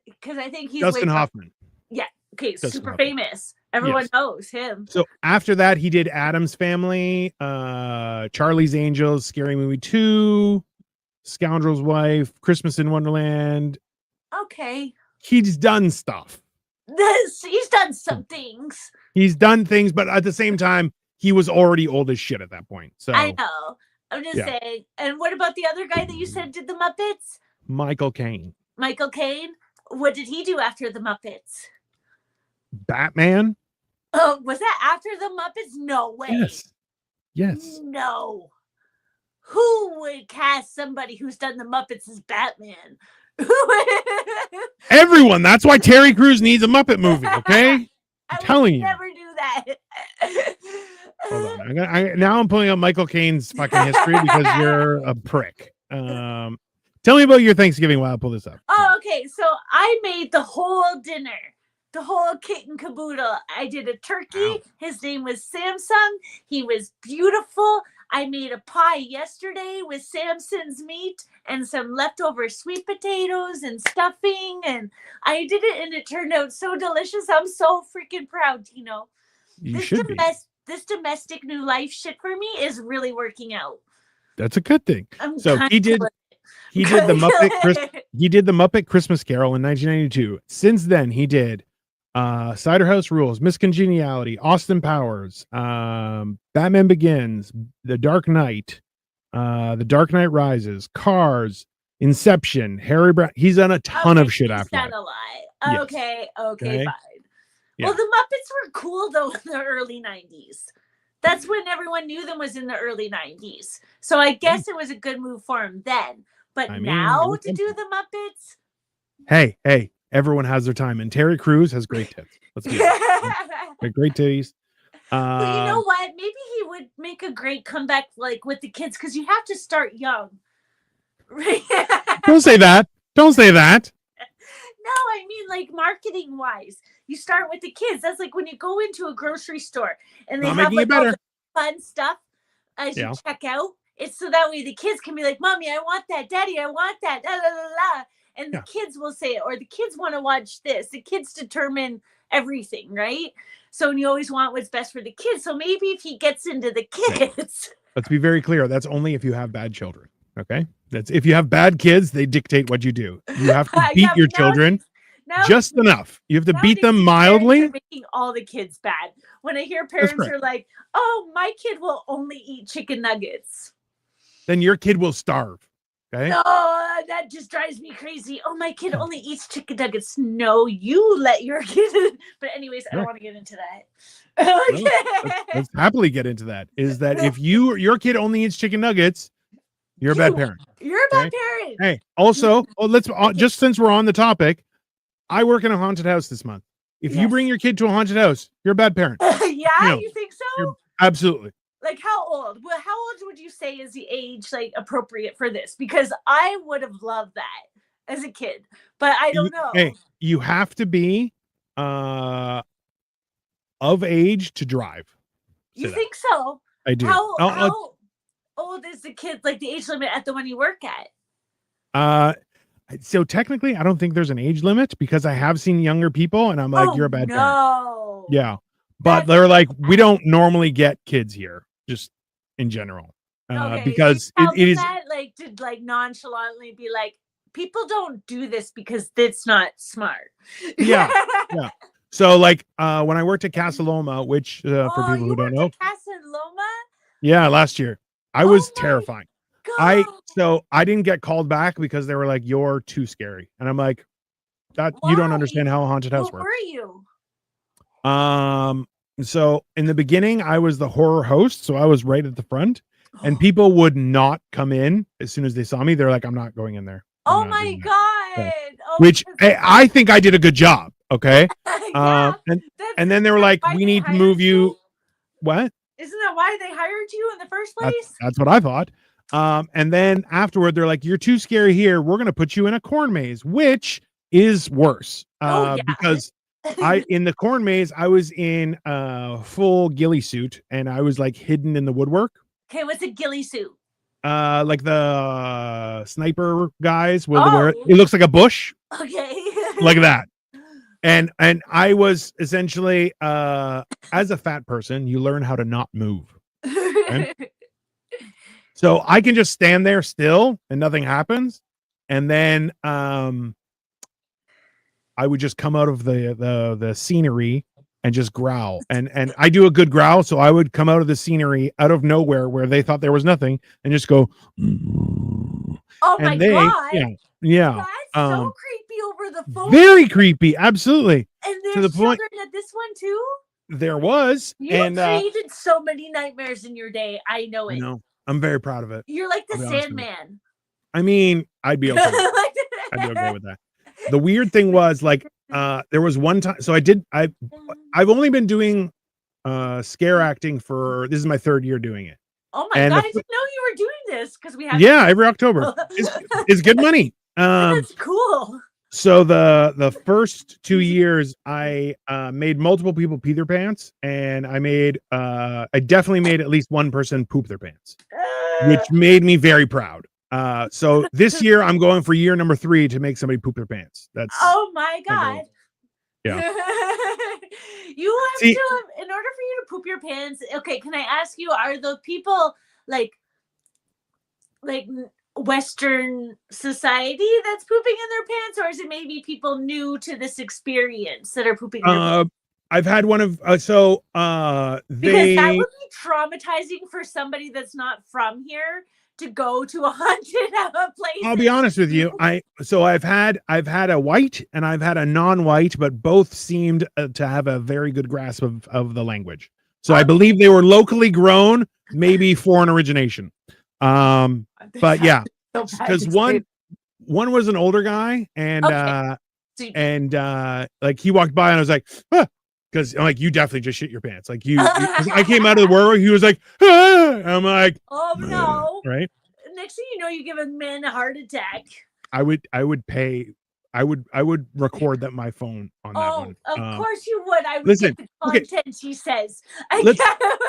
Because I think he's Dustin Hoffman. Yeah. Okay. Dustin super Hoffman. famous. Everyone knows him. So after that, he did Addams Family, Charlie's Angels, Scary Movie 2, Scoundrel's Wife, Christmas in Wonderland. Okay. He's done stuff. He's done some things. He's done things, but at the same time, he was already old as shit at that point. So I know. I'm just saying. And what about the other guy that you said did the Muppets? Michael Caine. Michael Caine? What did he do after the Muppets? Batman? Oh, was that after the Muppets? No way. Yes. No. Who would cast somebody who's done the Muppets as Batman? Everyone. That's why Terry Crews needs a Muppet movie, okay? I'm telling you. Never do that. Hold on. Now I'm pulling up Michael Caine's fucking history because you're a prick. Tell me about your Thanksgiving while I pull this up. Oh, okay. So I made the whole dinner. The whole kit and caboodle. I did a turkey. Wow. His name was Samsung. He was beautiful. I made a pie yesterday with Samson's meat and some leftover sweet potatoes and stuffing. And I did it and it turned out so delicious. I'm so freaking proud, Tino. This domestic new life shit for me is really working out. That's a good thing. So he did the Muppet Christmas Carol in 1992. Since then, he did Cider House Rules, Miss Congeniality, Austin Powers, Batman Begins, The Dark Knight, The Dark Knight Rises, Cars, Inception, Harry Brown. He's done a ton of shit after that. He's done a lot. Okay, fine. Yeah. Well, the Muppets were cool though in the early 90s. That's when everyone knew them was in the early 90s. So I guess it was a good move for him then. But now to do the Muppets? Hey, everyone has their time. And Terry Crews has great tits. Let's be honest. Great titties. Well, you know what? Maybe he would make a great comeback with the kids because you have to start young. Don't say that. Don't say that. No, I mean like marketing wise. You start with the kids. That's like when you go into a grocery store and they Not have making it like all better. the fun stuff as you Yeah. check out. It's so that way the kids can be like, "Mommy, I want that. Daddy, I want that." La, la, la, la. And the Yeah. kids will say it, or the kids want to watch this. The kids determine everything, right? So and you always want what's best for the kids. So maybe if he gets into the kids. Let's be very clear. That's only if you have bad children. Okay. That's if you have bad kids, they dictate what you do. You have to beat Yeah, your but children nowadays, just enough. You have to beat them parents mildly. are making all the kids bad. When I hear That's parents correct. are like, "Oh, my kid will only eat chicken nuggets." Then your kid will starve. Okay. No, that just drives me crazy. Oh, my kid only eats chicken nuggets. No, you let your kid. But anyways, I don't want to get into that. No, let's happily get into that. Is that if your kid only eats chicken nuggets, you're a bad parent. You're a bad parent. Hey, also, let's just since we're on the topic, I work in a haunted house this month. If you bring your kid to a haunted house, you're a bad parent. Yeah, you think so? Absolutely. Like how old? Well, how old would you say is the age like appropriate for this? Because I would have loved that as a kid, but I don't know. Hey, you have to be of age to drive. You think so? I do. How old is the kid? Like the age limit at the one you work at? So technically, I don't think there's an age limit because I have seen younger people, and I'm like, you're a bad parent. Yeah, but they're like, we don't normally get kids here, just in general, because it is that, like to like nonchalantly be like, people don't do this because it's not smart. Yeah. So like when I worked at Casa Loma, which for people who don't know, Casa Loma? Yeah, last year. I was terrifying. God. I didn't get called back because they were like, you're too scary. And I'm like, that you don't understand how a haunted house works. Who were you? So in the beginning, I was the horror host, so I was right at the front, and people would not come in as soon as they saw me. They're like, I'm not going in there. Oh my God. Yeah. Which I think I did a good job. Okay. Yeah, and then they were like, we need to move you. What? Isn't that why they hired you in the first place? That's what I thought. And then afterward, they're like, you're too scary here. We're going to put you in a corn maze, which is worse. Because in the corn maze, I was in a full ghillie suit and I was like hidden in the woodwork. Okay. What's a ghillie suit? Like the sniper guys with it looks like a bush. Okay. Like that. And I was essentially, as a fat person, you learn how to not move. Okay? So I can just stand there still and nothing happens. And then I would just come out of the scenery and just growl. And I do a good growl. So I would come out of the scenery out of nowhere where they thought there was nothing and just go. Oh my God. Yeah. That's so creepy over the phone. Very creepy. Absolutely. And there's children at this one too? There was. You created so many nightmares in your day. I know it. No, I'm very proud of it. You're like the Sandman. I mean, I'd be okay. I'd be okay with that. The weird thing was like, there was one time. So I've only been doing scare acting this is my third year doing it. Oh my God, I didn't know you were doing this because we have every October. It's good money. That's cool. So the first 2 years I made multiple people pee their pants, and I definitely made at least one person poop their pants, which made me very proud. So this year I'm going for year number 3 to make somebody poop their pants. That's oh my God. Yeah. You have to, in order for you to poop your pants. Okay, can I ask you, are the people like Western society that's pooping in their pants, or is it maybe people new to this experience that are pooping their pants? I've had one of because that would be traumatizing for somebody that's not from here to go to a haunted place. I'll be honest with you. I've had a white and I've had a non-white, but both seemed to have a very good grasp of the language. So I believe they were locally grown, maybe foreign origination. But yeah, because one was an older guy, and like he walked by and I was like, because I'm like, you definitely just shit your pants. Like because I came out of the world, he was like, I'm like, oh no, right? Next thing you know, you give a man a heart attack. I would pay I would record that my phone on that Oh, one. of course you would. I would Listen, get the okay, content, she says.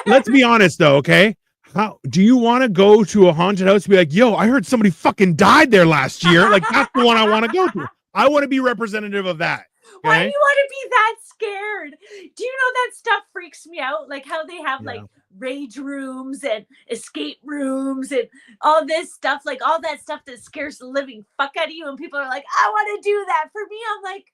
let's be honest though, okay? How do you want to go to a haunted house and be like, yo, I heard somebody fucking died there last year? Like, that's the one I want to go to. I want to be representative of that. Why do Okay. you want to be that scared? Do you know that stuff freaks me out? Like how they have Yeah. like rage rooms and escape rooms and all this stuff, like all that stuff that scares the living fuck out of you. And people are like, I want to do that. For me, I'm like,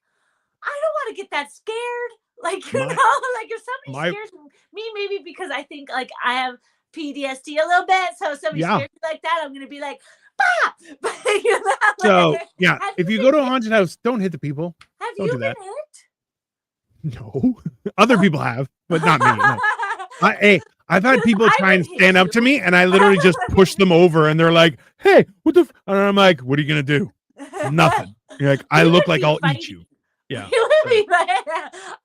I don't want to get that scared. Like, you know, like if somebody scares me, maybe because I think like I have PTSD a little bit. So if somebody scares me like that, I'm going to be like, bah! But, you know, like, so yeah, if you go to a haunted house, don't hit the people. Have Don't you do that. been hit? No, other people have, but not me. No. Hey, I've had people try and stand up to me, and I literally just push them over, and they're like, "Hey, what the?" And I'm like, "What are you gonna do? Nothing." You're like, "I look like I'll eat you." Yeah.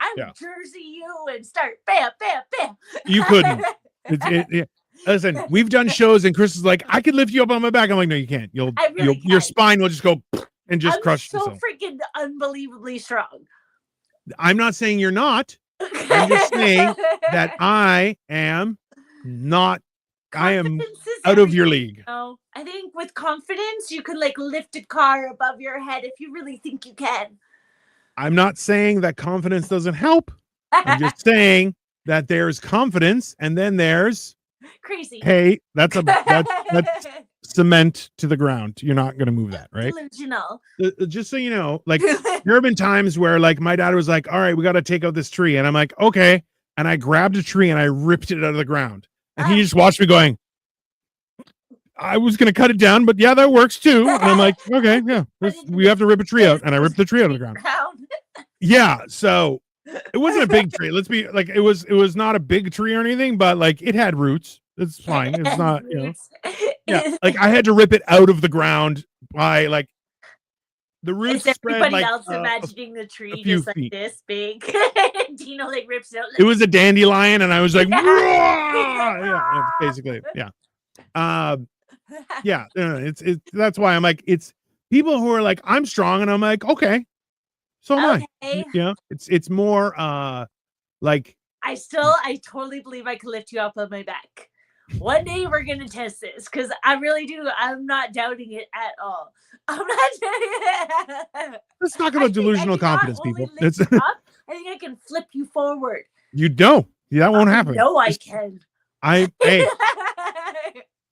I'm Jersey you and start bam, bam, bam. You couldn't. Listen, we've done shows, and Chris is like, "I could lift you up on my back." I'm like, "No, you can't. Your spine will just go and just crush yourself." So freaking unbelievably strong. I'm not saying you're not. I'm just saying that I am not. I am out of your league. No, I think with confidence, you could like lift a car above your head if you really think you can. I'm not saying that confidence doesn't help. I'm just saying that there's confidence, and then there's crazy. Hey, that's cement to the ground. You're not going to move that, right? Delusional. Just so you know, like there have been times where like my dad was like, all right, we got to take out this tree. And I'm like, okay. And I grabbed a tree and I ripped it out of the ground. And he just watched me going, I was going to cut it down, but yeah, that works too. And I'm like, okay, yeah, we have to rip a tree out. And I ripped the tree out of the ground. Yeah. So it wasn't a big tree. Let's be like, it was not a big tree or anything, but like it had roots. It's fine. It's not, you know. Yeah, like I had to rip it out of the ground by like the roots spread. Everybody like else imagining the tree few just like feet. this big. Dino like rips it out. It was a dandelion, and I was like, yeah, basically, yeah. Yeah, it's that's why I'm like, it's people who are like, I'm strong, and I'm like, okay, so am I. You know, it's more like I totally believe I could lift you up on my back. One day we're gonna test this because I really do. I'm not doubting it at all. I'm not. Let's talk about delusional confidence, people. I think I can flip you forward. You don't. That won't happen. No, I can. Hey,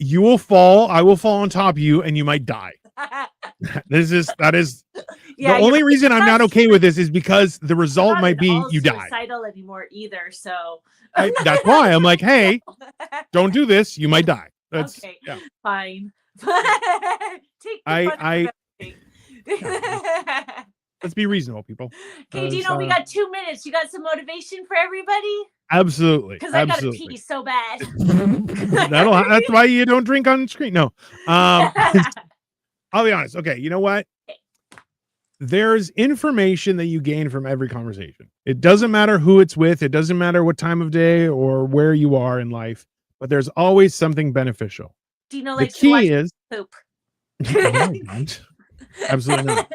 you will fall. I will fall on top of you, and you might die. That is the only reason I'm not okay with this is because the result might be you die. Suicidal anymore either, so that's why I'm like, hey, don't do this. You might die. That's okay. Yeah. Fine. Take Let's be reasonable, people. Okay, Dino, we got 2 minutes. You got some motivation for everybody? Absolutely. Because I got to pee so bad. That's why you don't drink on screen. No. I'll be honest. Okay, you know what? There's information that you gain from every conversation. It doesn't matter who it's with. It doesn't matter what time of day or where you are in life, but there's always something beneficial. Do you know, like the key is poop? Absolutely not.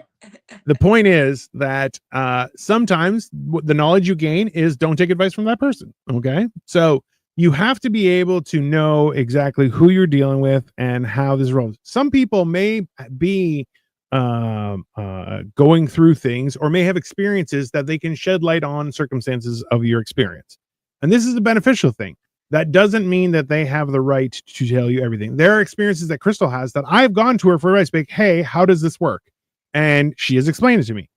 The point is that sometimes the knowledge you gain is don't take advice from that person. Okay. So you have to be able to know exactly who you're dealing with and how this rolls. Some people may be going through things or may have experiences that they can shed light on circumstances of your experience. And this is a beneficial thing. That doesn't mean that they have the right to tell you everything. There are experiences that Crystal has that I've gone to her for advice, like, hey, how does this work? And she has explained it to me.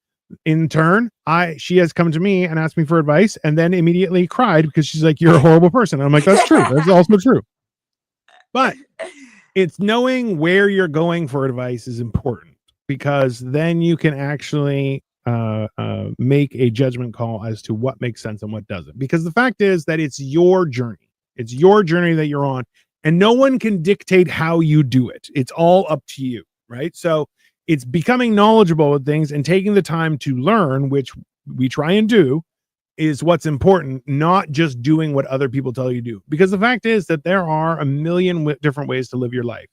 In turn, she has come to me and asked me for advice and then immediately cried because she's like, you're a horrible person. And I'm like, that's true. That's also true. But it's knowing where you're going for advice is important because then you can actually make a judgment call as to what makes sense and what doesn't. Because the fact is that it's your journey. It's your journey that you're on, and no one can dictate how you do it. It's all up to you, right? So it's becoming knowledgeable with things and taking the time to learn, which we try and do, is what's important, not just doing what other people tell you to do. Because the fact is that there are a million different ways to live your life.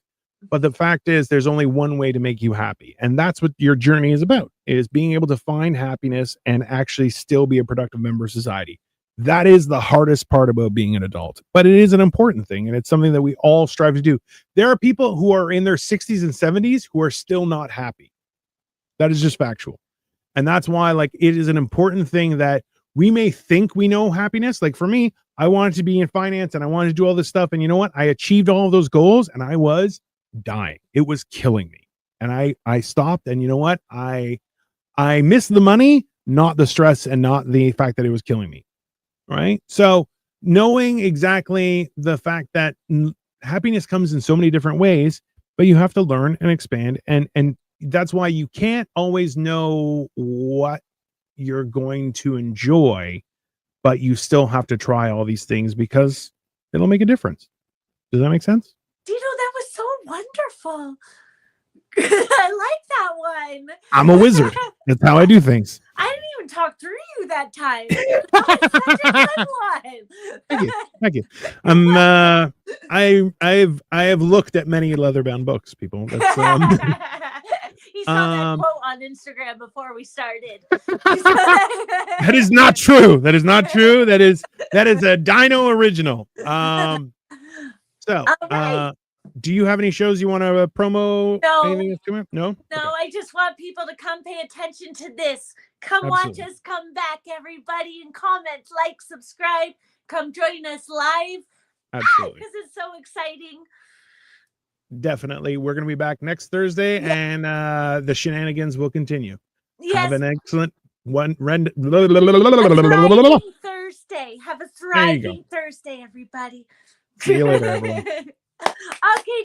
But the fact is, there's only one way to make you happy. And that's what your journey is about, is being able to find happiness and actually still be a productive member of society. That is the hardest part about being an adult, but it is an important thing. And it's something that we all strive to do. There are people who are in their 60s and 70s who are still not happy. That is just factual. And that's why, like, it is an important thing that we may think we know happiness. Like for me, I wanted to be in finance and I wanted to do all this stuff. And you know what? I achieved all of those goals and I was dying. It was killing me. And I stopped, and you know what? I missed the money, not the stress and not the fact that it was killing me. Right? So knowing exactly the fact that happiness comes in so many different ways, but you have to learn and expand, and that's why you can't always know what you're going to enjoy, but you still have to try all these things because it'll make a difference. Does that make sense? You know, that was so wonderful. I like that one. I'm a wizard. That's how I do things. I didn't even talk through you that time. That's such a good one. Thank you. I have looked at many leather-bound books, people. That's, He saw that quote on Instagram before we started. That is not true. That is not true. That is a Dino original. So, right. do you have any shows you want to promo? No. Anything that's coming up? No? No, okay. I just want people to come pay attention to this. Come Watch us come back, everybody, and comment, like, subscribe. Come join us live. Absolutely. Because it's so exciting. Definitely. We're going to be back next Thursday, and the shenanigans will continue. Yes. Have an excellent one. Thursday. Have a thriving Thursday, everybody. See you later, everyone. Okay.